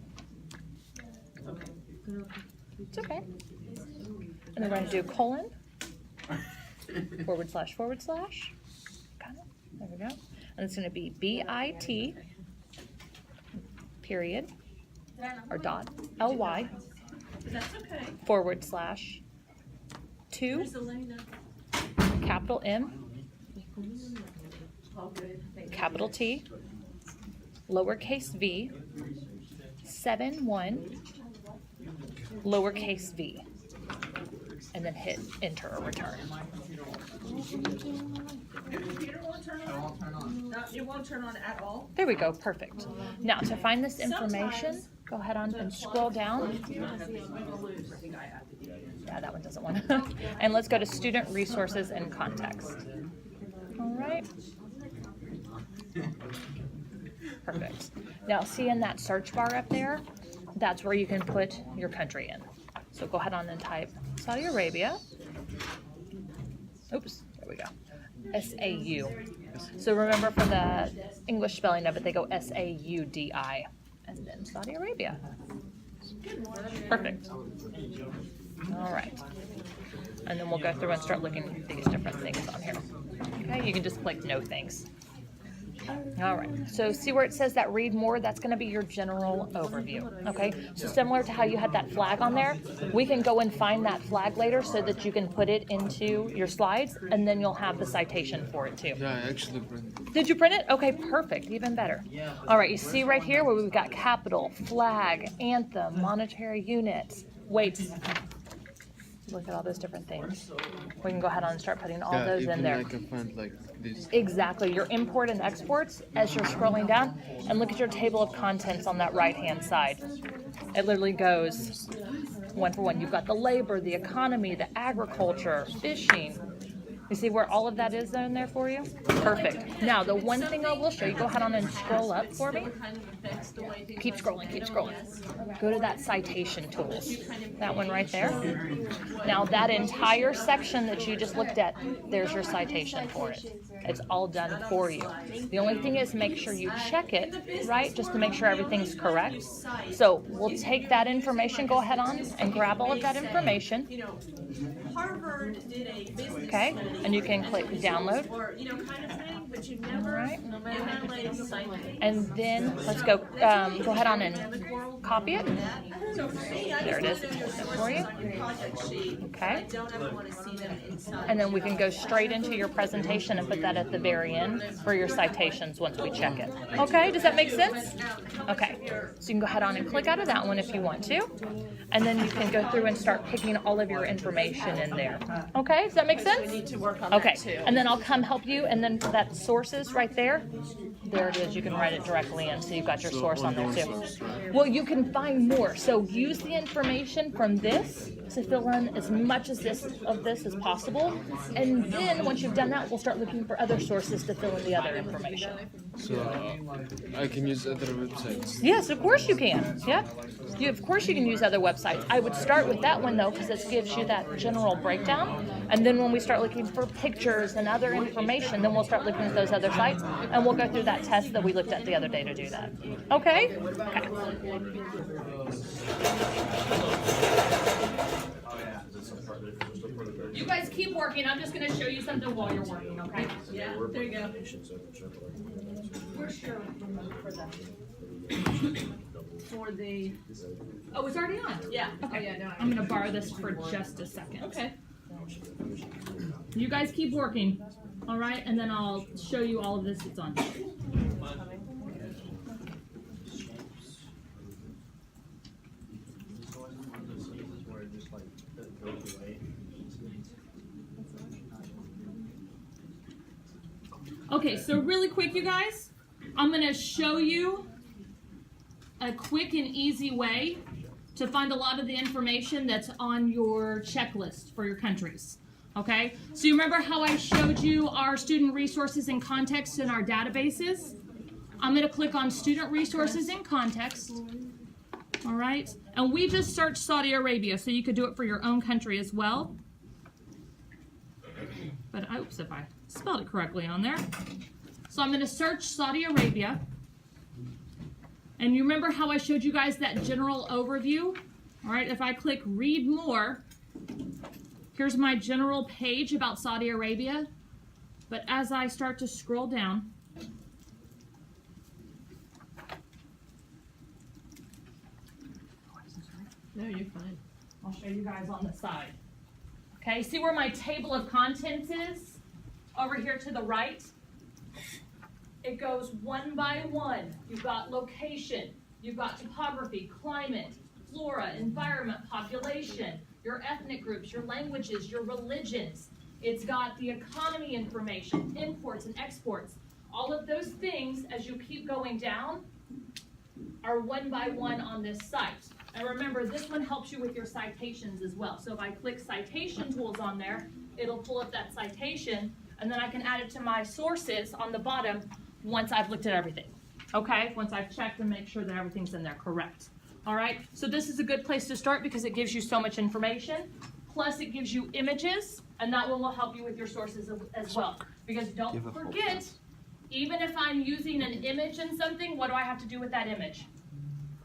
it's okay. And then we're going to do colon, / / got it, there we go. And it's going to be BIT, period, or dot, LY, That's okay. / 2, Where's Elena? capital M, All good. Thank you. capital T, lowercase v, 7-1, lowercase v, and then hit enter or return. Your computer won't turn on? No, it won't turn on at all? There we go, perfect. Now, to find this information, go ahead on and scroll down. Yeah, that one doesn't want to. And let's go to student resources and context. All right. Perfect. Now, see in that search bar up there, that's where you can put your country in. So go ahead on and type Saudi Arabia. Oops, there we go. S-A-U. So remember for the English spelling of it, they go S-A-U-D-I. And then Saudi Arabia. Perfect. All right. And then we'll go through and start looking at these different things on here. Okay, you can just click no thanks. All right, so see where it says that read more, that's gonna be your general overview, okay? So similar to how you had that flag on there, we can go and find that flag later so that you can put it into your slides and then you'll have the citation for it too. Yeah, I actually printed it. Did you print it? Okay, perfect, even better. All right, you see right here where we've got capital, flag, anthem, monetary units, weights. Look at all those different things. We can go ahead on and start putting all those in there. I can find like this. Exactly, your import and exports as you're scrolling down, and look at your table of contents on that right-hand side. It literally goes one for one. You've got the labor, the economy, the agriculture, fishing. You see where all of that is in there for you? Perfect. Now, the one thing I will show you, go ahead on and scroll up for me. Keep scrolling, keep scrolling. Go to that citation tools. That one right there. Now, that entire section that you just looked at, there's your citation for it. It's all done for you. The only thing is make sure you check it, right, just to make sure everything's correct. So we'll take that information, go ahead on and grab all of that information. Harvard did a business Okay, and you can click download. or, kind of thing, but you never Right. emulate something. And then let's go ahead on and copy it. So for me, I There it is. just want to know For you. your project sheet. Okay. I don't ever want to see them inside. And then we can go straight into your presentation and put that at the very end for your citations once we check it. Okay, does that make sense? Okay, so you can go ahead on and click out of that one if you want to. And then you can go through and start picking all of your information in there. Okay, does that make We sense? need to work on Okay, that too. and then I'll come help you, and then that sources right there, there it is, you can write it directly in, so you've got your source on there too. Well, you can find more, so use the information from this to fill in as much as this as possible, and then once you've done that, we'll start looking for other sources to fill in the other information. So I can use other websites. Yes, of course you can, yeah. Of course you can use other websites. I would start with that one though, because it gives you that general breakdown, and then when we start looking for pictures and other information, then we'll start looking at those other sites, and we'll go through that test that we looked at the other day to do that. Okay? Okay. You guys keep working. I'm just going to show you something while you're working, okay? Yeah, there you go. Where's your remote for that? For the, Oh, it's already on? yeah. Okay. Oh, yeah, no, I'm going to borrow this for just a second. Okay. You guys keep working, all right? And then I'll show you all of this that's on. Okay, so really quick, you guys, I'm going to show you a quick and easy way to find a lot of the information that's on your checklist for your countries. Okay, so you remember how I showed you our student resources and context in our databases? I'm going to click on student resources and context. All right, and we just searched Saudi Arabia, so you could do it for your own country as well. But oops, if I spelled it correctly on there. So I'm going to search Saudi Arabia. And you remember how I showed you guys that general overview? All right, if I click read more, here's my general page about Saudi Arabia. But as I start to scroll down, No, you're fine. I'll show you guys on the side. Okay, see where my table of contents is? Over here to the right. It goes one by one. You've got location, you've got topography, climate, flora, environment, population, your ethnic groups, your languages, your religions. It's got the economy information, imports and exports. All of those things, as you keep going down, are one by one on this site. And remember, this one helps you with your citations as well. So if I click citation tools on there, it'll pull up that citation, and then I can add it to my sources on the bottom once I've looked at everything. Okay, once I've checked and make sure that everything's in there correct. All right, so this is a good place to start because it gives you so much information. Plus it gives you images, and that one will help you with your sources as well. Because don't forget, even if I'm using an image in something, what do I have to do with that image?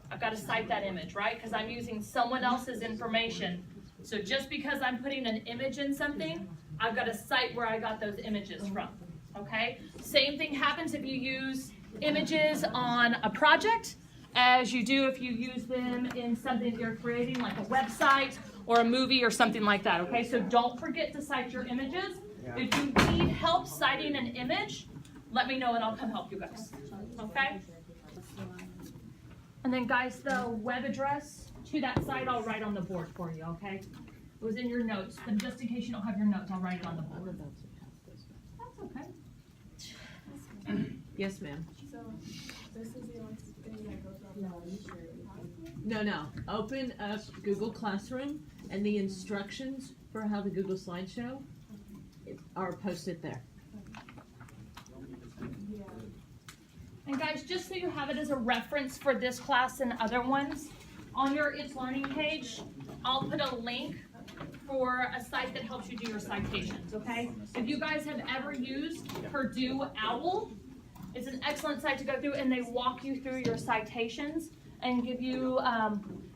I've got to cite that image, right? Because I'm using someone else's information. So just because I'm putting an image in something, I've got to cite where I got those images from, okay? Same thing happens if you use images on a project as you do if you use them in something you're creating, like a website or a movie or something like that, okay? So don't forget to cite your images. If you need help citing an image, let me know and I'll come help you guys, okay? And then guys, the web address to that site I'll write on the board for you, okay? It was in your notes, but just in case you don't have your notes, I'll write it on the board. That's okay. Yes, ma'am. So, this is the only thing that goes on. No. Open up Google Classroom, and the instructions for how the Google slideshow are posted there. And guys, just so you have it as a reference for this class and other ones, on your It's Learning page, I'll put a link for a site that helps you do your citations, okay? If you guys have ever used Purdue OWL, it's an excellent site to go through, and they walk you through your citations and give you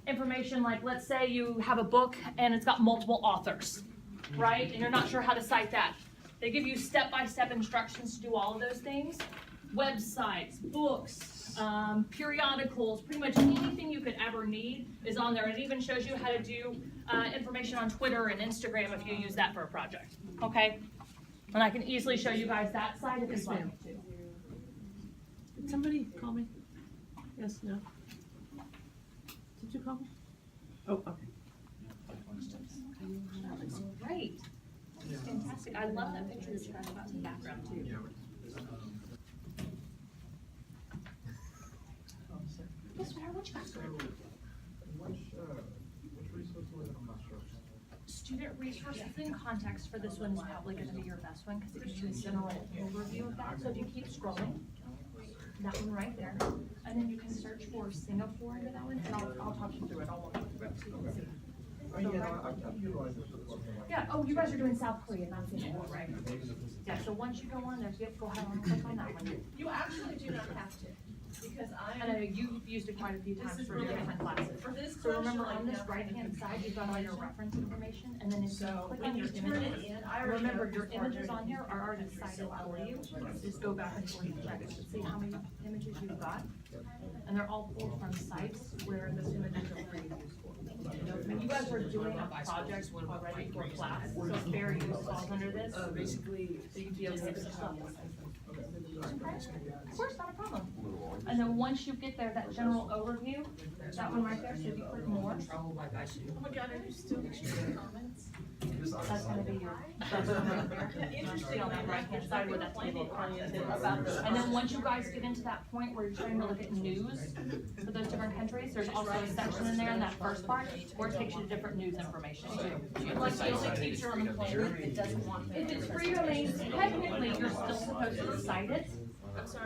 information like, let's say you have a book and it's got multiple authors, right? And you're not sure how to cite that. They give you step-by-step instructions to do all of those things. Websites, books, periodicals, pretty much anything you could ever need is on there. It even shows you how to do information on Twitter and Instagram if you use that for a project, okay? And I can easily show you guys that site if you'd like me to. Did somebody call me? Yes, no? Did you call me? Oh, okay. That looks great. Fantastic. I love that picture that you guys got in the background too. Yes, sir. What you got? Student resources and context for this one is probably going to be your best one because it gives you a general overview of that. So if you keep scrolling, that one right there, and then you can search for Singapore under that one, and I'll talk you through it. I'll walk you through it so you can see. Yeah, oh, you guys are doing South Korea, not Singapore, right? Yeah, so once you go on there, go ahead and click on that one. You actually do not have to, because I know you've used it quite a few times for different classes. For this So remember, class, on this right-hand side, you've got all your reference information, and then if you click on your images, remember, your images on here are already cited for you. Just go back and forth and check it, see how many images you've got. And they're all pulled from sites where those images are very useful. And you guys are doing a project already for class, so it's very useful, falls under this. Basically, so you'd be able to get this stuff. Of course, not a problem. And then once you get there, that general overview, that one right there, so if you click more. Oh my God, are you still exchanging comments? That's gonna be your, that's one right there. Interesting on that right-hand side where that table of contents is. And then once you guys get into that point where you're starting to look at news for those different countries, there's also a section in there in that first part where it takes you to different news information too. Like the only teacher on the planet that doesn't want. If it's free domain, technically you're still supposed to cite it.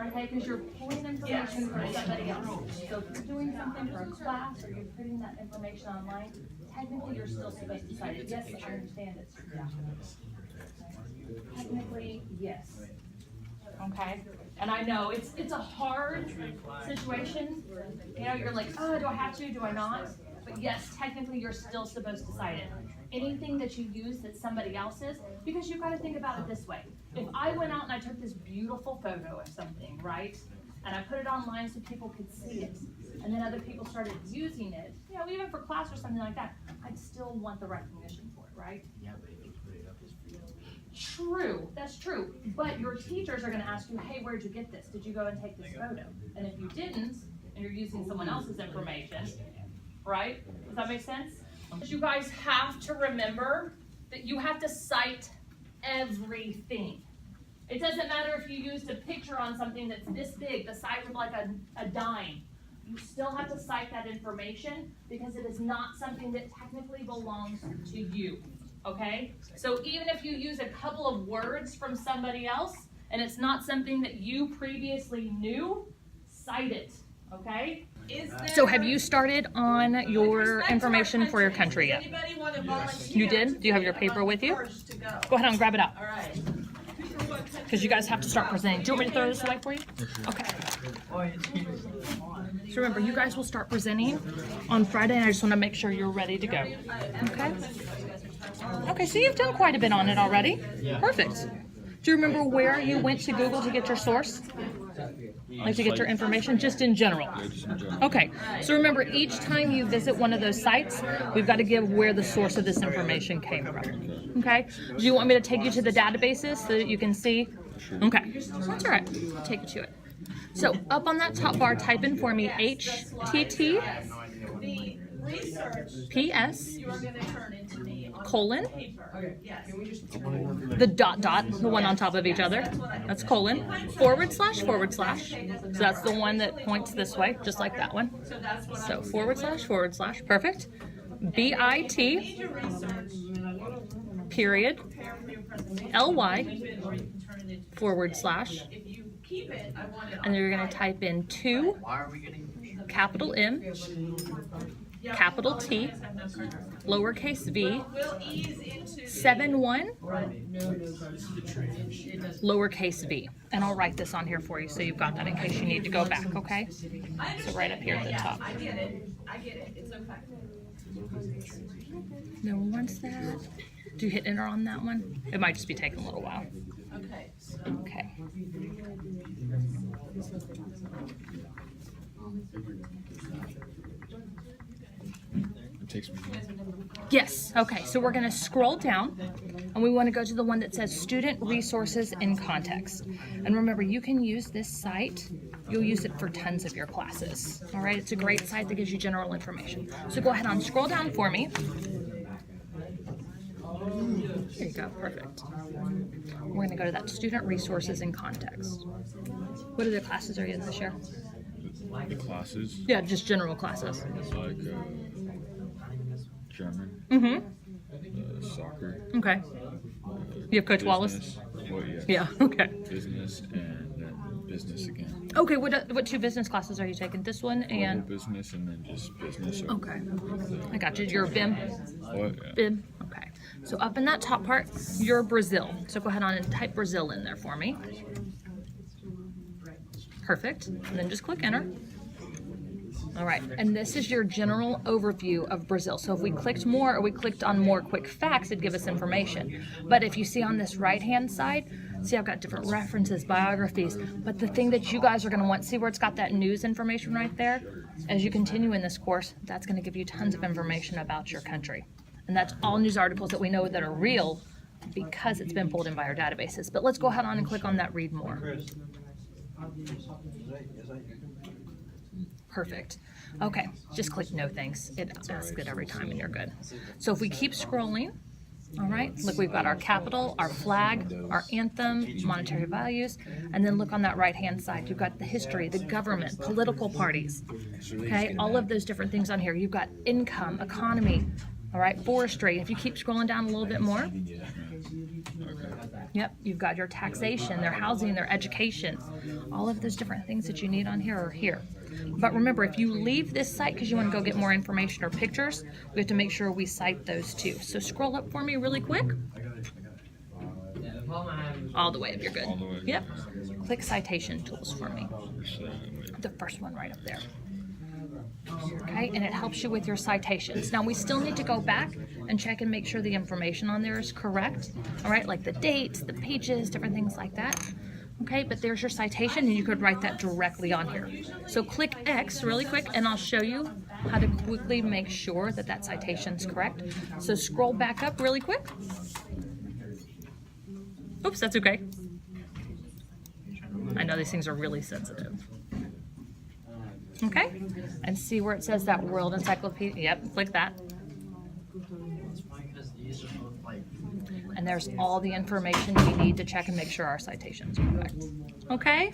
Okay, because you're pulling information from somebody else. So if you're doing something for a class or you're putting that information online, technically you're still supposed to cite it. Yes, I understand it. Technically, yes. Okay, and I know it's a hard situation. You know, you're like, oh, do I have to? Do I not? But yes, technically you're still supposed to cite it. Anything that you use that's somebody else's, because you've got to think about it this way. If I went out and I took this beautiful photo of something, right, and I put it online so people could see it, and then other people started using it, you know, even for class or something like that, I'd still want the recognition for it, right? Yeah, but if you put it up as free. True, that's true. But your teachers are going to ask you, hey, where'd you get this? Did you go and take this photo? And if you didn't, and you're using someone else's information, right? Does that make sense? You guys have to remember that you have to cite everything. It doesn't matter if you used a picture on something that's this big, the size of like a dime. You still have to cite that information because it is not something that technically belongs to you, okay? So even if you use a couple of words from somebody else and it's not something that you previously knew, cite it, okay? So have you started on your information for your country yet? Anybody want to volunteer? You did? Do you have your paper with you? First to go. Go ahead and grab it out. All right. Because you guys have to start presenting. Do you want me to throw this away for you? Okay. So remember, you guys will start presenting on Friday, and I just want to make sure you're ready to go. Okay? Okay, so you've done quite a bit on it already. Perfect. Do you remember where you went to Google to get your source? Like to get your information, just in general? Okay, so remember, each time you visit one of those sites, we've got to give where the source of this information came from. Okay? Do you want me to take you to the databases so that you can see? Okay, that's all right. I'll take you to it. So up on that top bar, type in for me HTTPS The research you are going to turn into me on colon, paper. Yes. the dot, the one on top of each other. That's colon, //. So that's the one that points this way, just like that one. So that's what So //, perfect. BIT, your research. period, Prepare for your presentation. LY, Or you can turn it into // If you keep it, I want it on and then you're going to Friday. type in 2, capital M, Yeah, capital all T, you guys have no cards. lowercase v, We'll ease into the 71, lowercase v. And I'll write this on here for you so you've got that in case you need to go back, okay? So right up here at the top. I get it. It's okay. No one wants that. Do you hit enter on that one? It might just be taking a little while. Okay. So Okay. It takes me. Yes, okay, so we're gonna scroll down and we wanna go to the one that says Student Resources in Context. And remember, you can use this site, you'll use it for tons of your classes. All right, it's a great site that gives you general information. So go ahead and scroll down for me. There you go, perfect. We're gonna go to that Student Resources in Context. What other classes are you in this year? The classes, Yeah, just general classes. like German, Mm-hmm, soccer. okay. You have Coach Wallace? Business. Well, yeah. Yeah, okay. Business and then business again. Okay, what two business classes are you taking? This one Global and, business and then just business. Or okay. I got you, you're BIM? What? Yeah. BIM, okay. So up in that top part, you're Brazil. So go ahead on and type Brazil in there for me. Perfect, and then just click enter. All right, and this is your general overview of Brazil. So if we clicked more or we clicked on more quick facts, it'd give us information. But if you see on this right-hand side, see I've got different references, biographies, but the thing that you guys are gonna want, see where it's got that news information right there? As you continue in this course, that's gonna give you tons of information about your country. And that's all news articles that we know that are real because it's been pulled in by our databases. But let's go ahead on and click on that read more. Perfect. Okay, just click no thanks. It asks it every time and you're good. So if we keep scrolling, all right, look, we've got our capital, our flag, our anthem, monetary values, and then look on that right-hand side. You've got the history, the government, political parties, okay, all of those different things on here. You've got income, economy, all right, forestry. If you keep scrolling down a little bit more, yep, you've got your taxation, their housing, their education. All of those different things that you need on here are here. But remember, if you leave this site because you want to go get more information or pictures, we have to make sure we cite those too. So scroll up for me really quick. All the way up, you're good. All the way. Yep. Click citation tools for me. Wait. The first one right up there. Okay, and it helps you with your citations. Now we still need to go back and check and make sure the information on there is correct. All right, like the dates, the pages, different things like that. Okay, but there's your citation and you could write that directly on here. So click X really quick and I'll show you how to quickly make sure that that citation's correct. So scroll back up really quick. Oops, that's okay. I know these things are really sensitive. Okay, and see where it says that World Encyclopedia. Yep, click that. It's fine because these are both like. And there's all the information we need to check and make sure our citations are correct. Okay?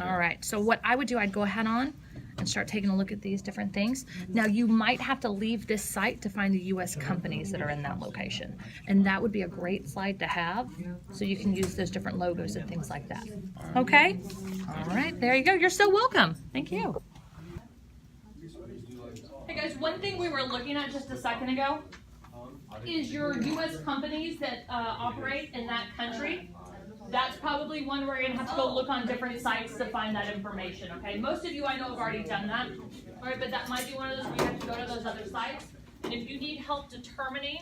All right, so what I would do, I'd go ahead on and start taking a look at these different things. Now, you might have to leave this site to find the US companies that are in that location. And that would be a great slide to have, so you can use those different logos and things like that. Okay? All right, there you go. You're so welcome. Thank you. Hey guys, one thing we were looking at just a second ago is your US companies that operate in that country. That's probably one where you're gonna have to go look on different sites to find that information, okay? Most of you I know have already done that, all right, but that might be one of those where you have to go to those other sites. And if you need help determining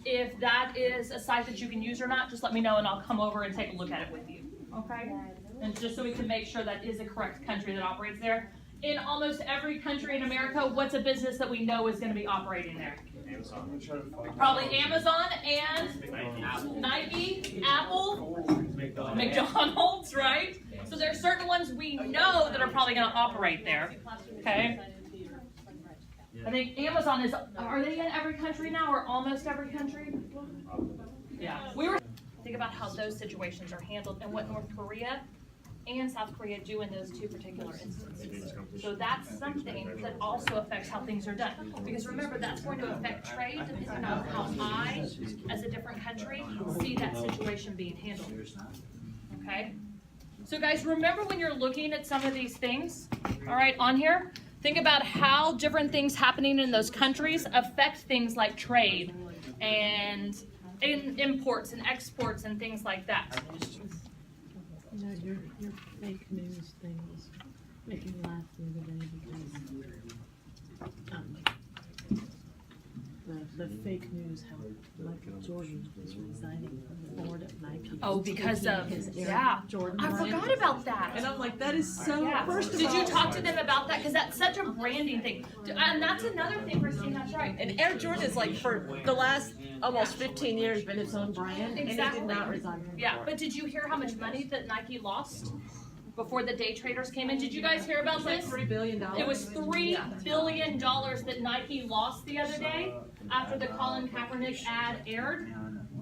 if that is a site that you can use or not, just let me know and I'll come over and take a look at it with you, okay? And just so we can make sure that is a correct country that operates there. In almost every country in America, what's a business that we know is gonna be operating there? Probably Amazon and Nike, Apple, McDonald's, right? So there are certain ones we know that are probably going to operate there. Okay. I think Amazon is. Are they in every country now, or almost every country? Yeah. We were. Think about how those situations are handled and what North Korea and South Korea do in those two particular instances. So that's something that also affects how things are done. Because remember, that's going to affect trade depending on how I, as a different country, see that situation being handled. Okay? So guys, remember when you're looking at some of these things, all right, on here, think about how different things happening in those countries affect things like trade and imports and exports and things like that. You know, your fake news thing was making me laugh the other day because the fake news how Michael Jordan was resigning from the board at Nike. Oh, because of his Jordan I brand. forgot about that. And I'm like, that is so. Yeah. First of Did all, you talk to them about that? Because that's such a branding thing. And that's another thing, Christine. That's right. And Air Jordan is like for the last almost 15 years been its own brand, and Exactly. it did not resign from the Yeah, board. but did you hear how much money that Nike lost before the day traders came in? Did you guys hear about this? $3 billion. It was $3 billion that Nike lost the other day after the Colin Kaepernick ad aired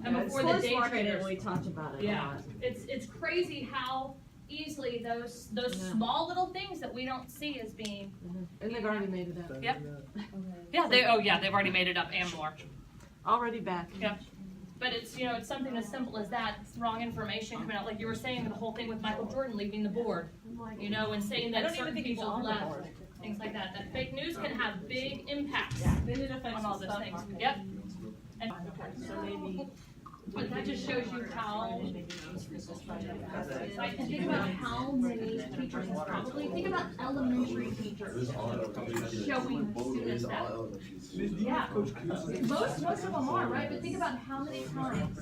and before the day traders. We talked about it. Yeah, it's crazy how easily those small little things that we don't see as being. And they've already made it up. Yep. Yeah, they've already made it up and more. Already back. Yep. But it's it's something as simple as that. It's wrong information coming out, like you were saying, the whole thing with Michael Jordan leaving the board, and saying I that don't even certain think he's people on the left, board. things like that. That fake news can have big impacts Then it affects on all the those stock things. market. Yep. And So maybe. but that just shows you how. Like, and think about how many teachers probably think about elementary teachers showing students that. Yeah, most of them are, right? But think about how many times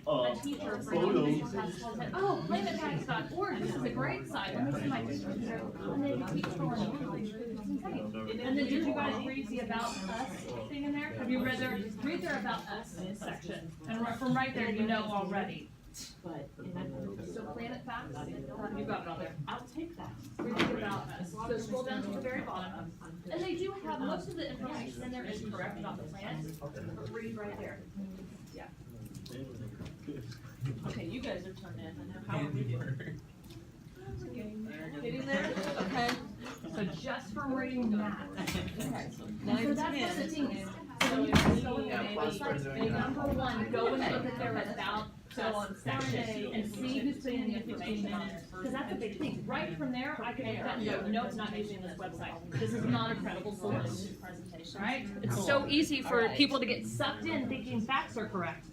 a teacher for elementary class said, "Oh, planetbags.org, this is a great site. Let me see my teachers here." And they teach for and then did you guys read the About Us thing in there? Have you read their About Us section? And from right there, you know already. So Planet Facts, you got it on there. I'll take that. Read the About Us. So scroll down to the very bottom. And they do have, most of the information in there is correct about the planet. Read right there. Yeah. Okay, you guys are turned in. I know how are we doing? Getting there? Okay. So just from reading that. Okay. Nine So to that's what the 10. thing is. So when you guys go in there, number one, go and look at their About Us section and see who's putting the information on there. Because that's a big thing. Right from there, I can look at that and go, no, it's not using this website. This is not a credible source. Right? It's so easy for people to get sucked in thinking facts are correct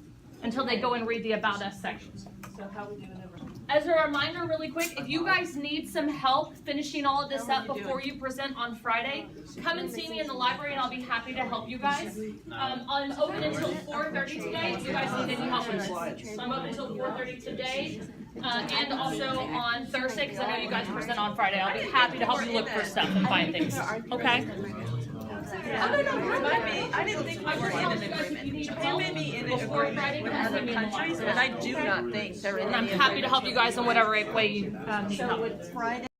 until they go and read the About Us section. So how we doing over? As a reminder, really quick, if you guys need some help finishing all of this up before you present on Friday, come and see me in the library and I'll be happy to help you guys. I'm open until 4:30 today. If you guys need any help with this, I'm open until 4:30 today. And also on Thursday, because I know you guys present on Friday. I'll be happy to help you look for stuff and find things. Okay? I didn't think I'm just telling you guys if you need help before Friday, come see me in the library. but I do not think they're in And I'm any of happy the- to help you guys in whatever way you need help. So it's Friday.